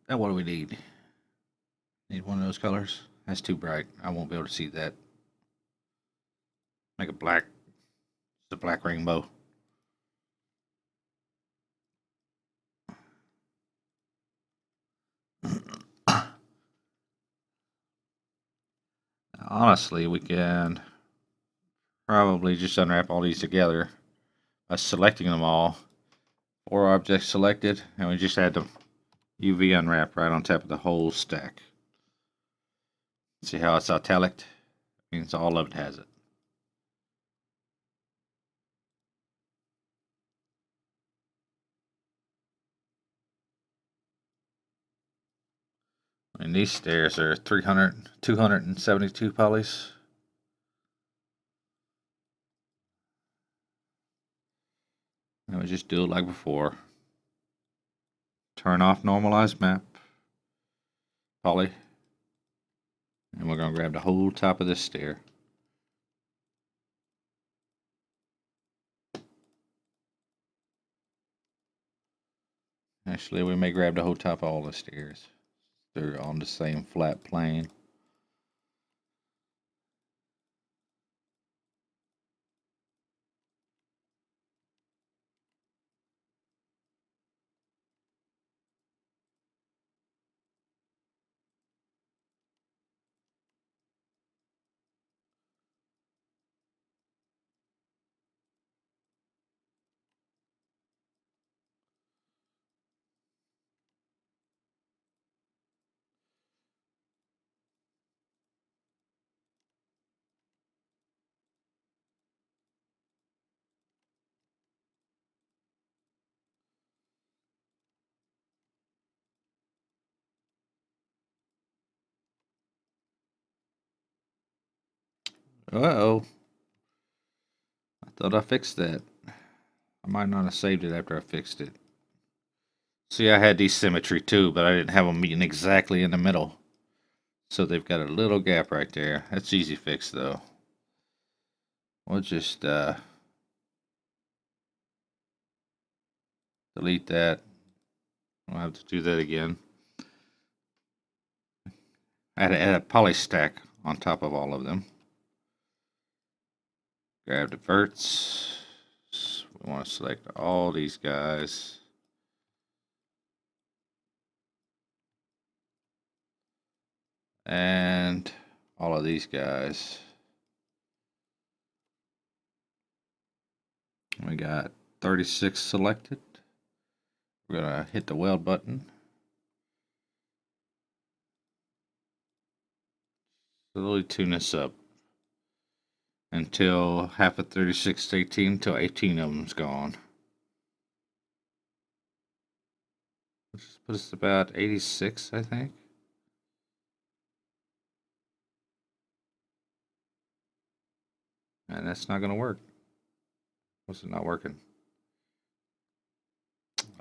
A: Now what do we need? Need one of those colors. That's too bright. I won't be able to see that. Make it black. It's a black rainbow. Honestly, we can probably just unwrap all these together by selecting them all. 4 objects selected, and we just add the UV unwrap right on top of the whole stack. See how it's italic? It means all of it has it. And these stairs are 272 polys. And we just do it like before. turn off normalized map, poly, and we're going to grab the whole top of this stair. Actually, we may grab the whole top of all the stairs. They're on the same flat plane. Uh-oh. I thought I fixed that. I might not have saved it after I fixed it. See, I had these symmetry too, but I didn't have them meeting exactly in the middle. So they've got a little gap right there. That's easy fix though. We'll just delete that. I'll have to do that again. I had to add a poly stack on top of all of them. Grab the verts. We want to select all these guys. And all of these guys. We got 36 selected. We're going to hit the weld button. Slowly tune this up until half of 36 to 18, until 18 of them's gone. Let's put us about 86, I think. And that's not going to work. What's it not working?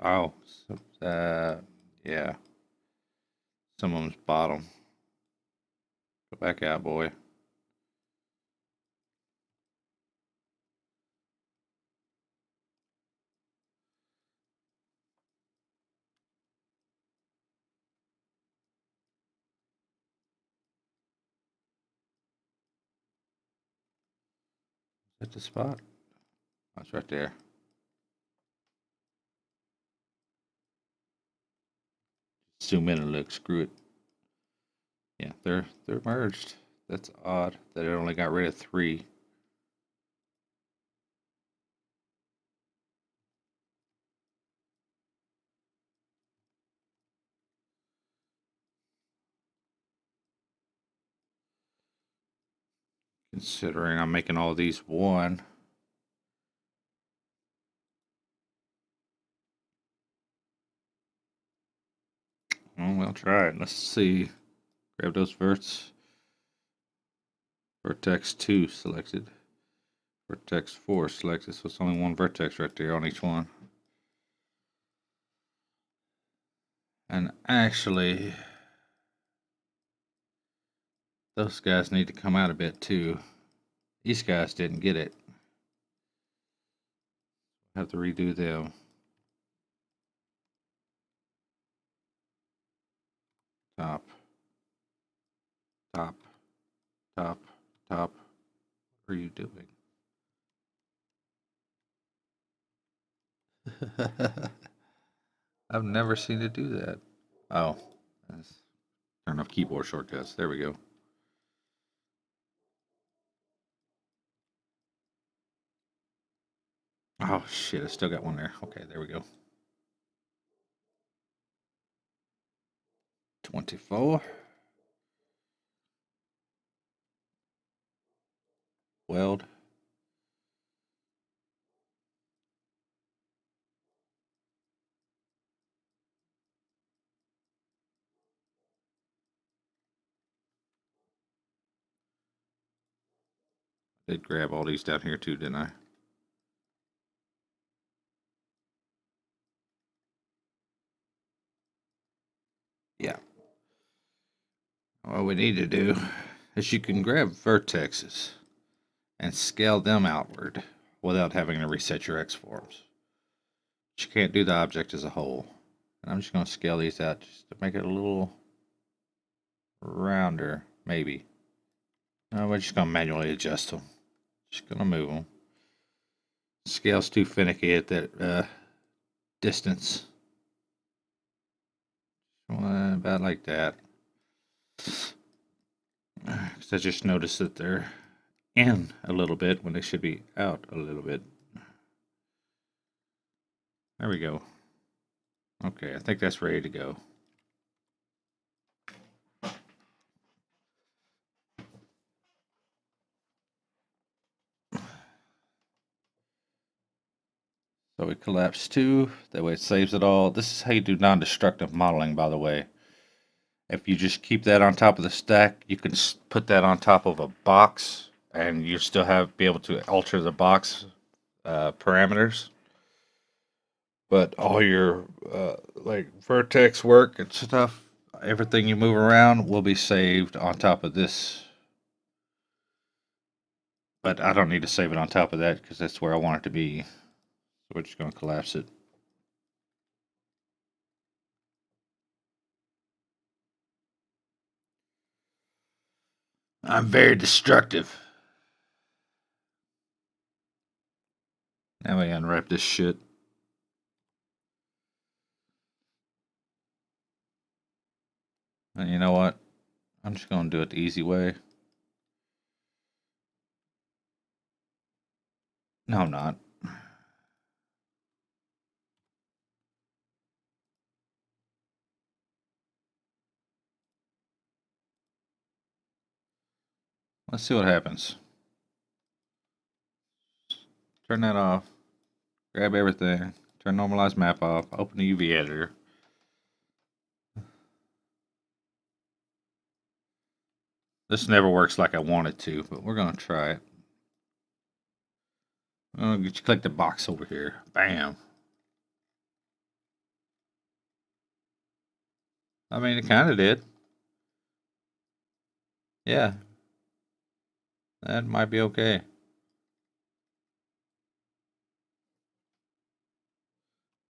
A: Oh, yeah. Some of them's bottom. Go back out, boy. At the spot. That's right there. Zoom in and look. Screw it. Yeah, they're merged. That's odd that it only got rid of 3. Considering I'm making all these 1. Well, we'll try it. Let's see. Grab those verts. Vertex 2 selected. Vertex 4 selected. So it's only 1 vertex right there on each one. And actually, those guys need to come out a bit too. These guys didn't get it. Have to redo them. Top. Top. Top. Top. What are you doing? I've never seen it do that. Oh. Turn off keyboard shortcuts. There we go. Oh shit, I still got one there. Okay, there we go. 24. Weld. Did grab all these down here too, didn't I? What we need to do is you can grab vertexes and scale them outward without having to reset your X-forms. But you can't do the object as a whole. And I'm just going to scale these out just to make it a little rounder, maybe. No, we're just going to manually adjust them. Just going to move them. Scale's too finicky at that distance. About like that. Because I just noticed that they're in a little bit when they should be out a little bit. There we go. Okay, I think that's ready to go. So we collapse 2, that way it saves it all. This is how you do non-destructive modeling, by the way. If you just keep that on top of the stack, you can put that on top of a box, and you still be able to alter the box parameters. But all your like vertex work and stuff, everything you move around will be saved on top of this. But I don't need to save it on top of that because that's where I want it to be. So we're just going to collapse it. I'm very destructive. Now we unwrap this shit. And you know what? I'm just going to do it the easy way. No, I'm not. Let's see what happens. Turn that off. Grab everything. Turn normalize map off. Open the UV editor. This never works like I want it to, but we're going to try it. I'm going to get you click the box over here. Bam. I mean, it kind of did. Yeah. That might be okay.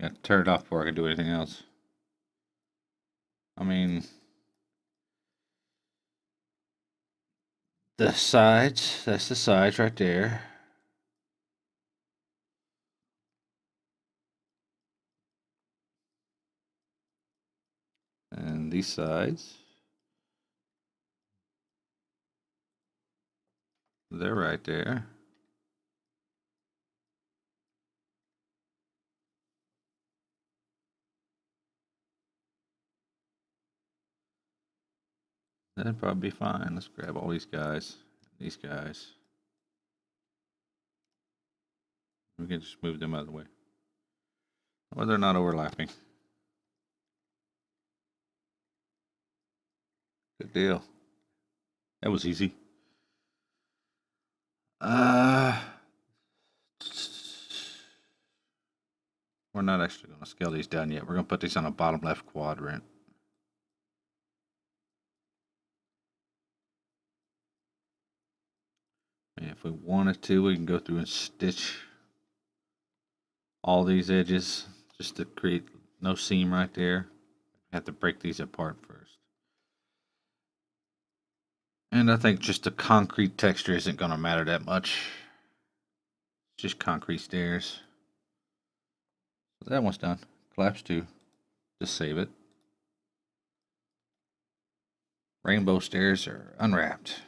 A: Got to turn it off before I can do anything else. I mean, the sides, that's the sides right there. And these sides, they're right there. That'd probably be fine. Let's grab all these guys. These guys. We can just move them out of the way. Or they're not overlapping. Good deal. That was easy. We're not actually going to scale these down yet. We're going to put these on the bottom left quadrant. And if we wanted to, we can go through and stitch all these edges just to create no seam right there. We have to break these apart first. And I think just the concrete texture isn't going to matter that much. It's just concrete stairs. So that one's done. Collapse 2. Just save it. Rainbow stairs are unwrapped.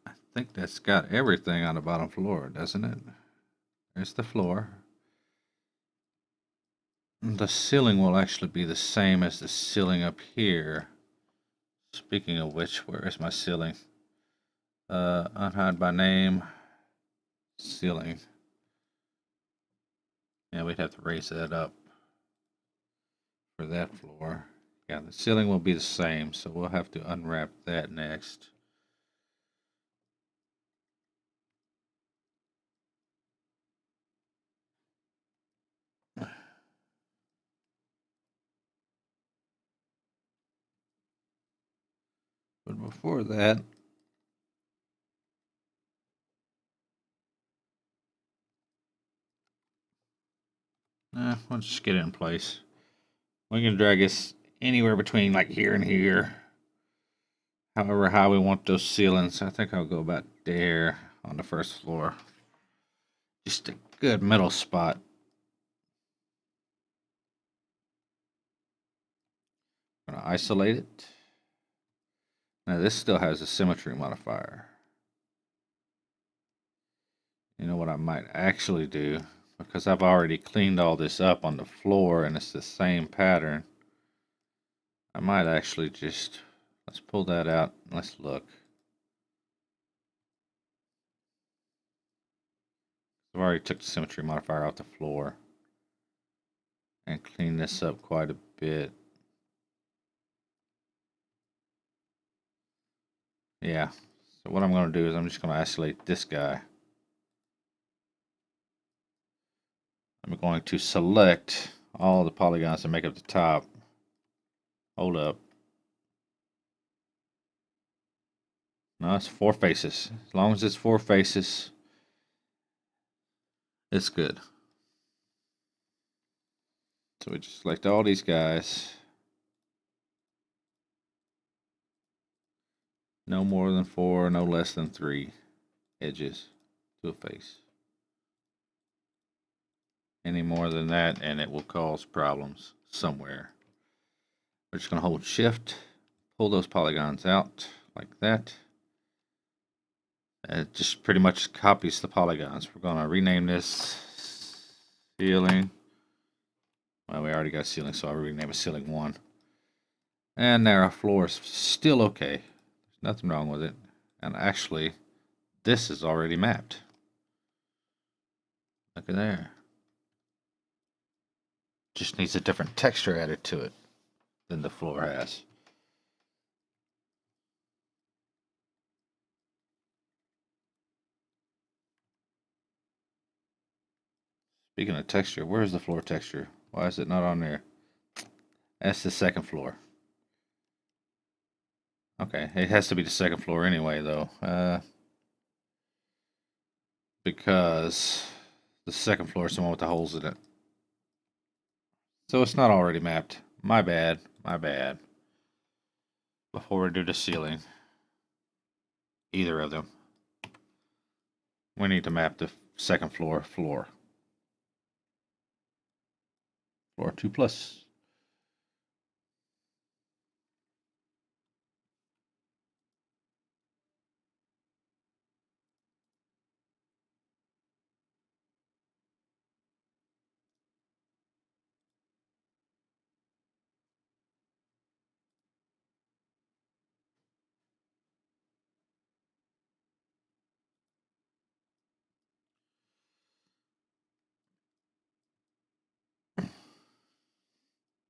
A: I think that's got everything on the bottom floor, doesn't it? There's the floor. The ceiling will actually be the same as the ceiling up here. Speaking of which, where is my ceiling? Unhide by name. Ceiling. Yeah, we'd have to raise that up for that floor. Yeah, the ceiling will be the same, so we'll have to unwrap that next. before that, we'll just get it in place. We can drag this anywhere between like here and here. However high we want those ceilings. I think I'll go about there on the first floor. Just a good middle spot. I'm going to isolate it. Now this still has a symmetry modifier. You know what I might actually do? Because I've already cleaned all this up on the floor and it's the same pattern. I might actually just, let's pull that out. Let's look. I've already took the symmetry modifier off the floor and cleaned this up quite a bit. Yeah. So what I'm going to do is I'm just going to isolate this guy. I'm going to select all the polygons that make up the top. Hold up. No, it's 4 faces. As long as it's 4 faces, it's good. So we just select all these guys. No more than 4, no less than 3 edges to a face. Any more than that, and it will cause problems somewhere. We're just going to hold shift, pull those polygons out like that. It just pretty much copies the polygons. We're going to rename this ceiling. Well, we already got ceiling, so I'll rename it ceiling 1. And there, our floor is still okay. There's nothing wrong with it. And actually, this is already mapped. Look at there. Just needs a different texture added to it than the floor has. Speaking of texture, where's the floor texture? Why is it not on there? That's the second floor. Okay, it has to be the second floor anyway, though. Because the second floor is the one with the holes in it. So it's not already mapped. My bad, my bad. Before we do the ceiling, either of them, we need to map the second floor. Floor 2 plus.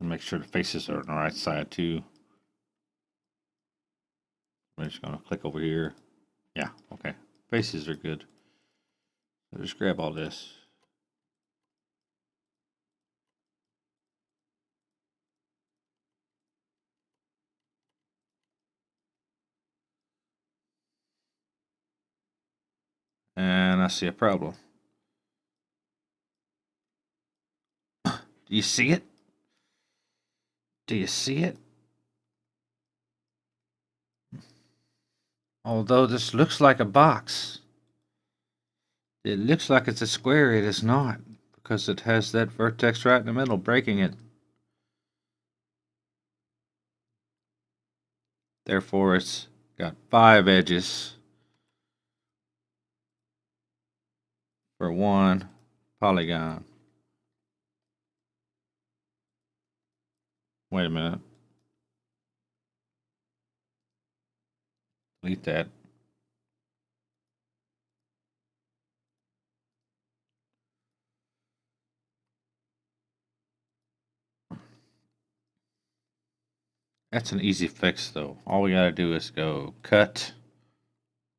A: And make sure the faces are on the right side too. I'm just gonna click over here. Yeah, okay. Faces are good. So just grab all this. And I see a problem. Do you see it? Do you see it? Although this looks like a box, it looks like it's a square, it is not, because it has that vertex right in the middle, breaking it. Therefore, it's got 5 edges for 1 polygon. Wait a minute. Delete that. That's an easy fix, though. All we gotta do is go cut,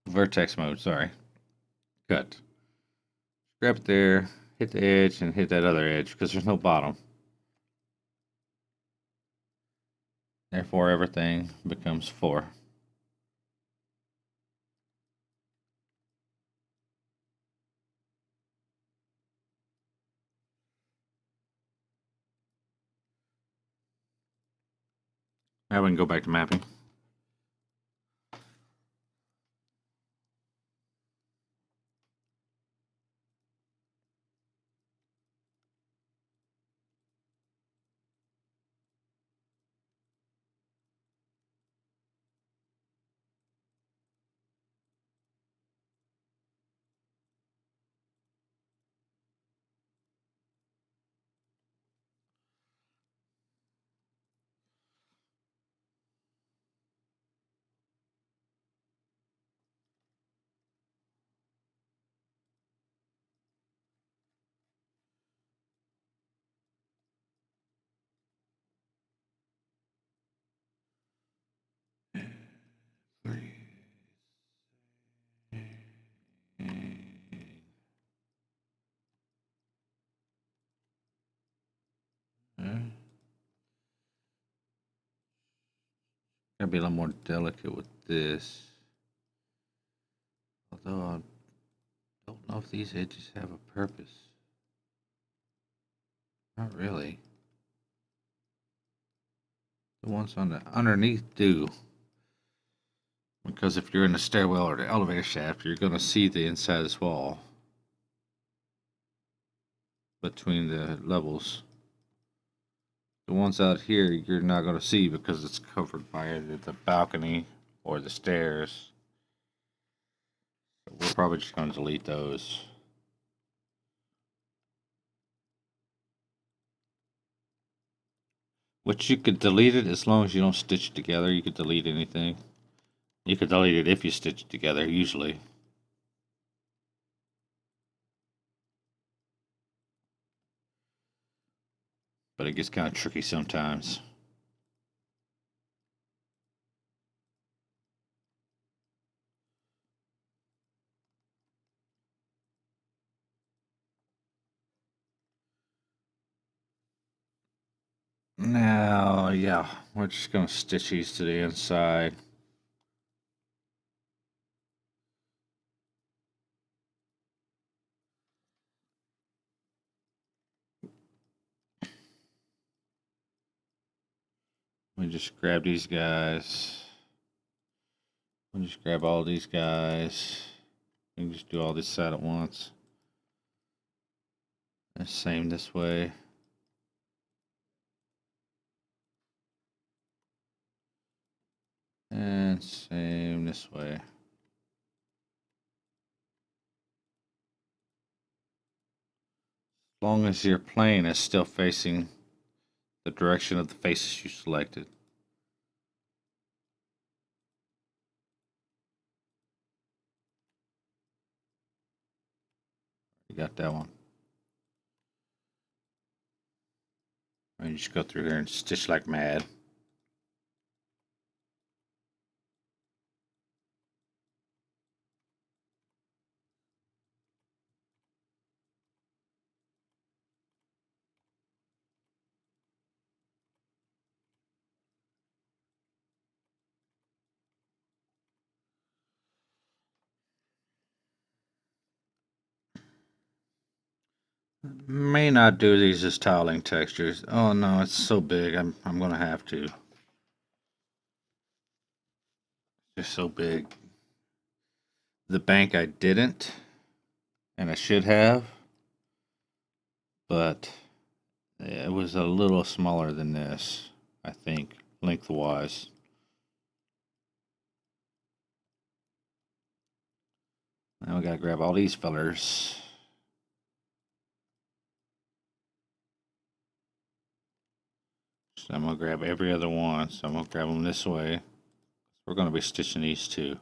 A: vertex mode, sorry. Cut. Grab it there, hit the edge, and hit that other edge, because there's no bottom. Therefore, everything becomes 4. Now we can go back to mapping. Gotta be a little more delicate with this. Although I don't know if these edges have a purpose. Not really. The ones on the underneath do. Because if you're in the stairwell or the elevator shaft, you're gonna see the inside of this wall between the levels. The ones out here you're not gonna see because it's covered by either the balcony or the stairs. So we're probably just gonna delete those. Which you could delete it as long as you don't stitch it together. You could delete anything. You could delete it if you stitch it together, usually. But it gets kind of tricky sometimes. Now, yeah, we're just going to stitch these to the inside. We just grab these guys. We just grab all these guys. We can just do all this side at once. And same this way. And same this way. As long as your plane is still facing the direction of the faces you selected. You got that one. And you just go through here and stitch like mad. May not do these as tiling textures. Oh no, it's so big. I'm gonna have to. It's so big. The bank I didn't, and I should have, but it was a little smaller than this, I think, lengthwise. Now we gotta grab all these fellers. So I'm gonna grab every other one. So I'm gonna grab them this way. We're gonna be stitching these two.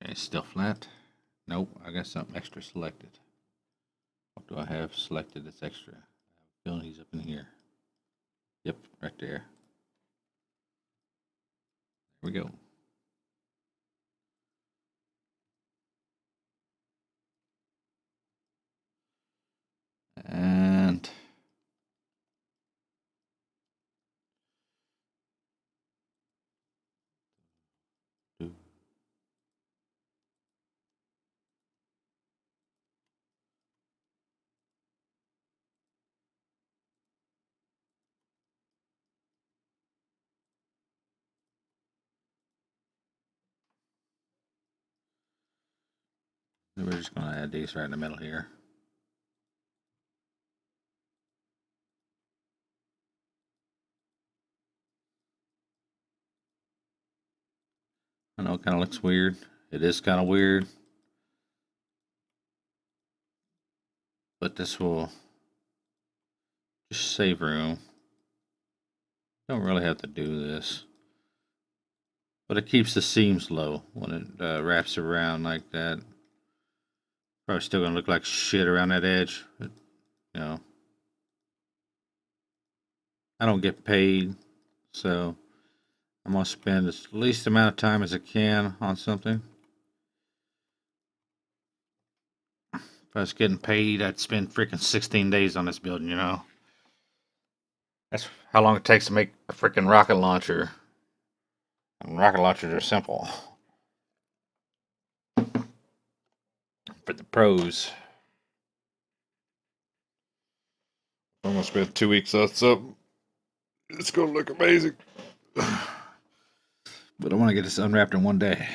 A: Okay, still flat. Nope, I got something extra selected. What do I have selected that's extra? I have these up in here. Yep, right there. There we go. And We're just going to add these right in the middle here. I know it kind of looks weird. It is kind of weird. But this will just save room. Don't really have to do this. But it keeps the seams low when it wraps around like that. Probably still going to look like shit around that edge. But, you know, I don't get paid, so I'm going to spend the least amount of time as I can on something. If I was getting paid, I'd spend freaking 16 days on this building, you know? That's how long it takes to make a freaking rocket launcher. And rocket launchers are simple. For the pros. I'm going to spend 2 weeks on something. It's going to look amazing. But I want to get this unwrapped in one day.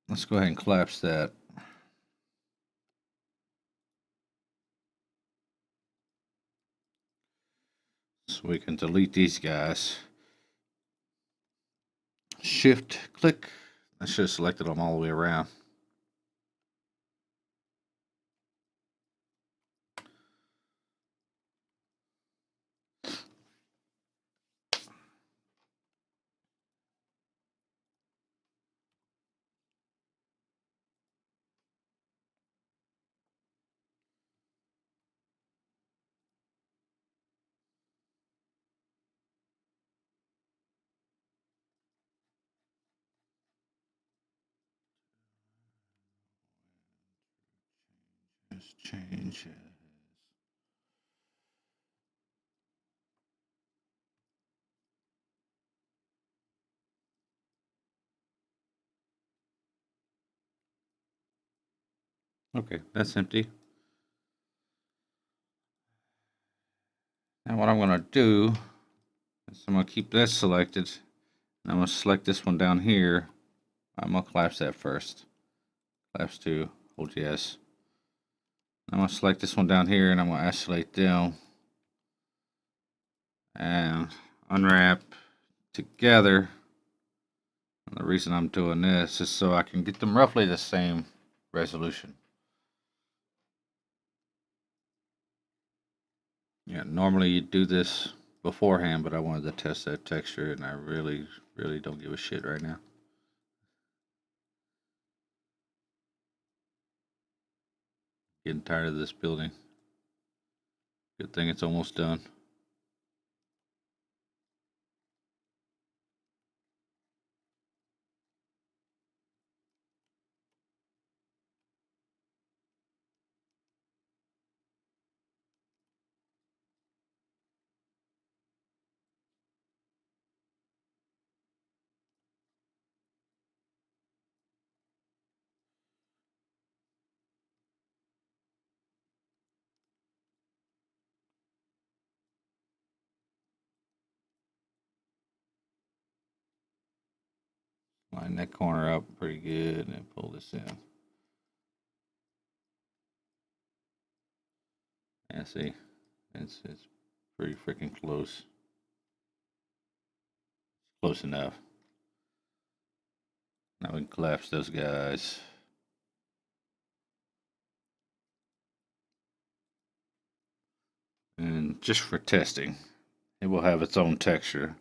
A: Let's go ahead and collapse that. So we can delete these guys. Shift click. I should have selected them all the way around. Just change it. Okay, that's empty. Now what I'm going to do is I'm going to keep this selected. And I'm going to select this one down here. I'm going to collapse that first. Collapse to, hold yes. I'm going to select this one down here and I'm going to isolate them. And unwrap together. And the reason I'm doing this is so I can get them roughly the same resolution. Yeah, normally you do this beforehand, but I wanted to test that texture and I really don't give a shit right now. Getting tired of this building. Good thing it's almost done. Line that corner up pretty good and pull this in. Yeah, see, it's pretty freaking close. Close enough. Now we can collapse those guys. And just for testing, it will have its own texture.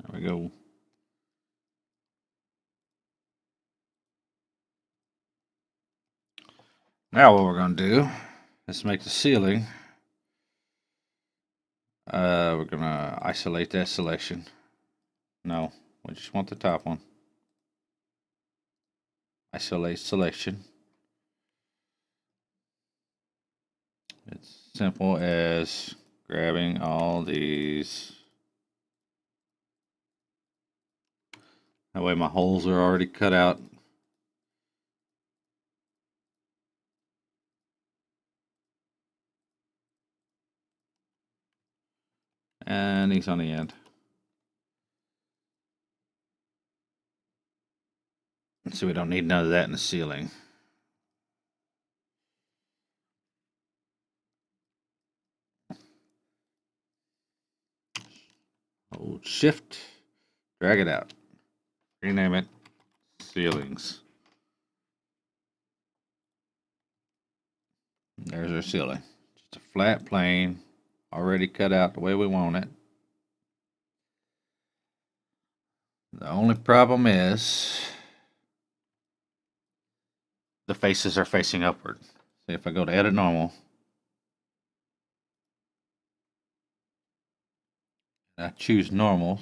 A: There we go. Now what we're going to do is make the ceiling. We're going to isolate that selection. No, we just want the top one. Isolate selection. It's simple as Grabbing all these. That way my holes are already cut out. And these on the end. So we don't need none of that in the ceiling. Hold shift, drag it out. Rename it ceilings. There's our ceiling. Just a flat plane, already cut out the way we want it. The only problem is the faces are facing upward. See, if I go to edit normal, and I choose normal,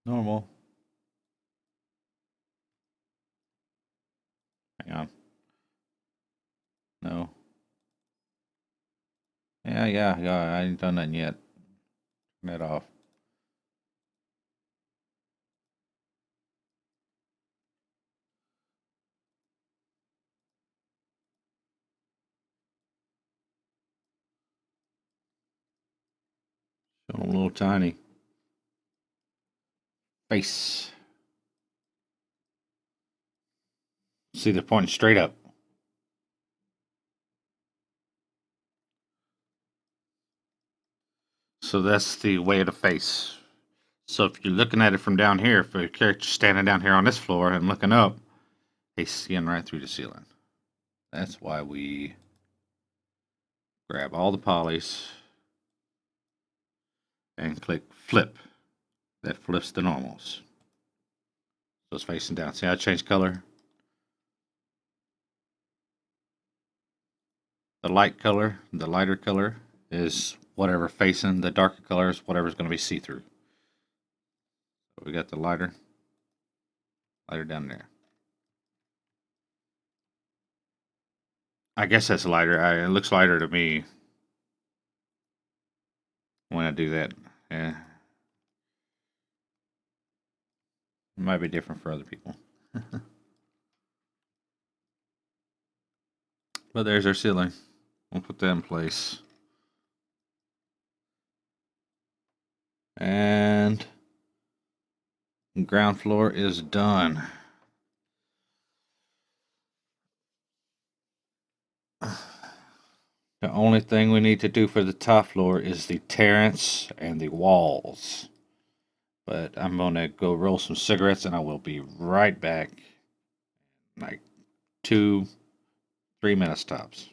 A: normal. Hang on. No. Yeah. I ain't done that yet. Turn that off. Show them a little tiny face. See, they're pointing straight up. So that's the way of the face. So if you're looking at it from down here, if a character's standing down here on this floor and looking up, he's seeing right through the ceiling. That's why we grab all the polys and click flip. That flips the normals. So it's facing down. See how I changed color? The light color, the lighter color is whatever facing. The darker color is whatever's going to be see-through. So we got the lighter down there. I guess that's lighter. It looks lighter to me when I do that. Yeah. It might be different for other people. But there's our ceiling. We'll put that in place. And ground floor is done. The only thing we need to do for the top floor is the terrace and the walls. But I'm going to go roll some cigarettes and I will be right back. Like 2-3 minutes tops.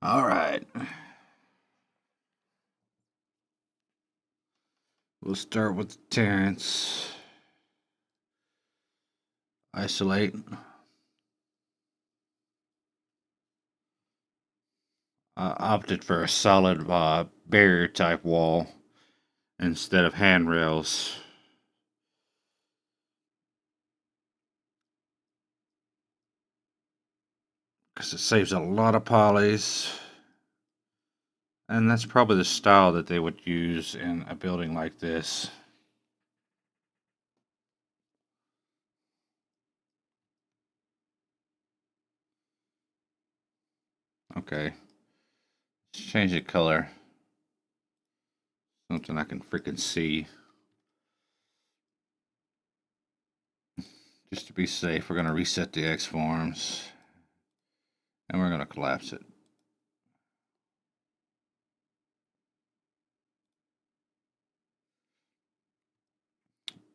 A: All right. We'll start with Terrence. Isolate. I opted for a solid barrier type wall instead of handrails. Because it saves a lot of polys. And that's probably the style that they would use in a building like this. Okay. Let's change the color. Something I can freaking see. Just to be safe, we're going to reset the X forms. And we're going to collapse it.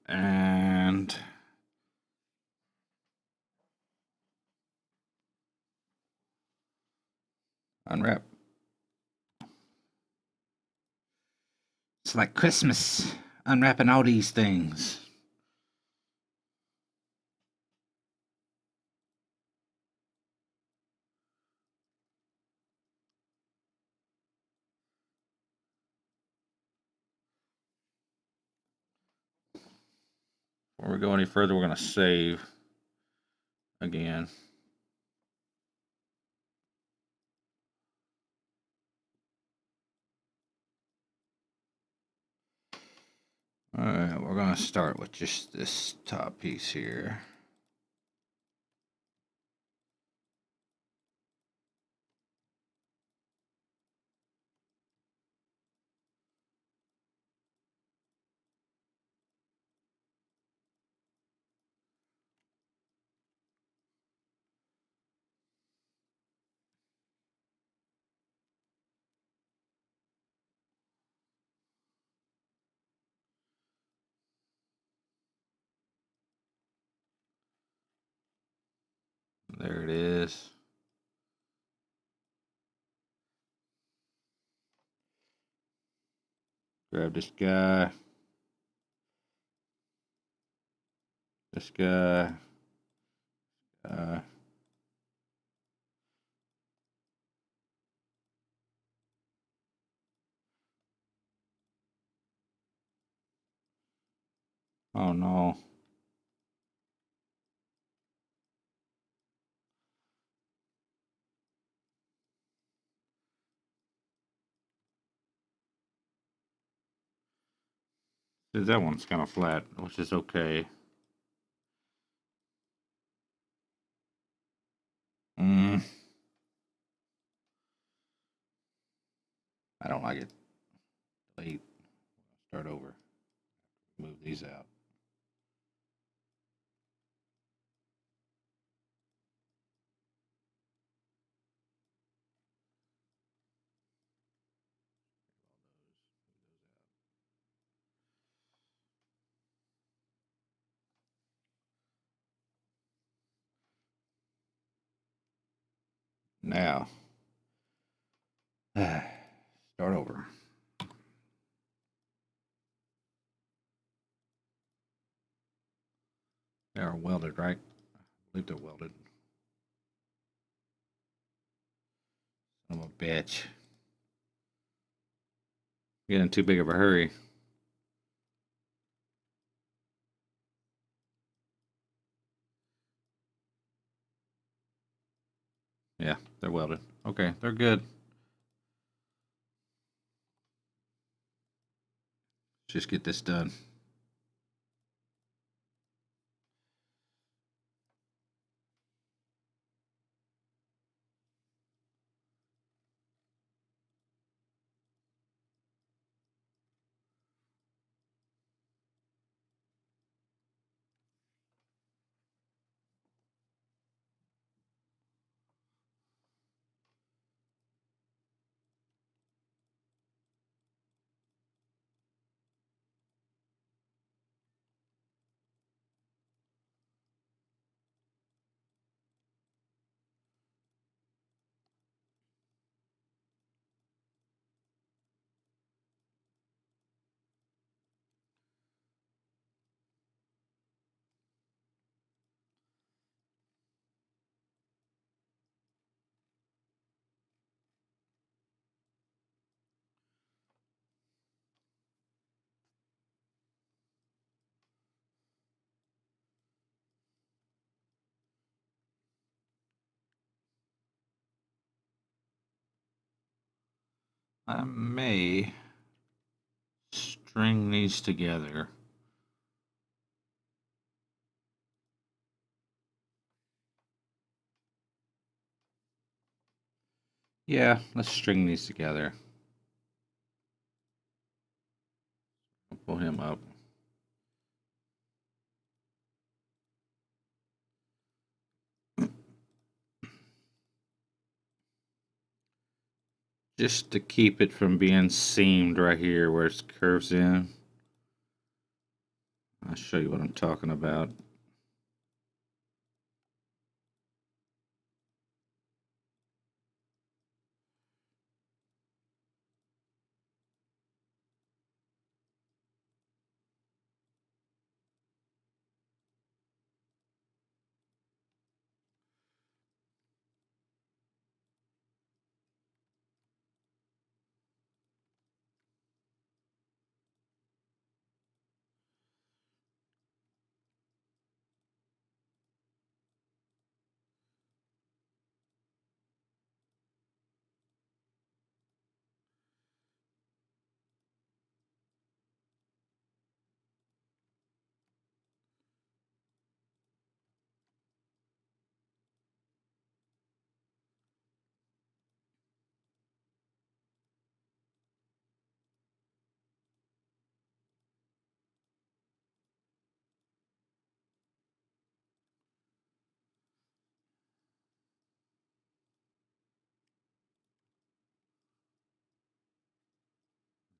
A: And unwrap. It's like Christmas, unwrapping all these things. Before we go any further, we're going to save again. Alright, we're going to start with just this top piece here. There it is. Grab this guy. This guy. Oh no. That one's kind of flat, which is okay. Mm, I don't like it. Delete. Start over. Move these out. Now, start over. They are welded, right? I believe they're welded. I'm a bitch. Getting too big of a hurry. Yeah, they're welded. Okay, they're good. Just get this done. I may string these together. Yeah, let's string these together. I'll pull him up. Just to keep it from being seamed right here where it curves in. I'll show you what I'm talking about.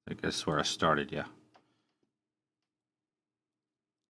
A: I think that's where I started, yeah.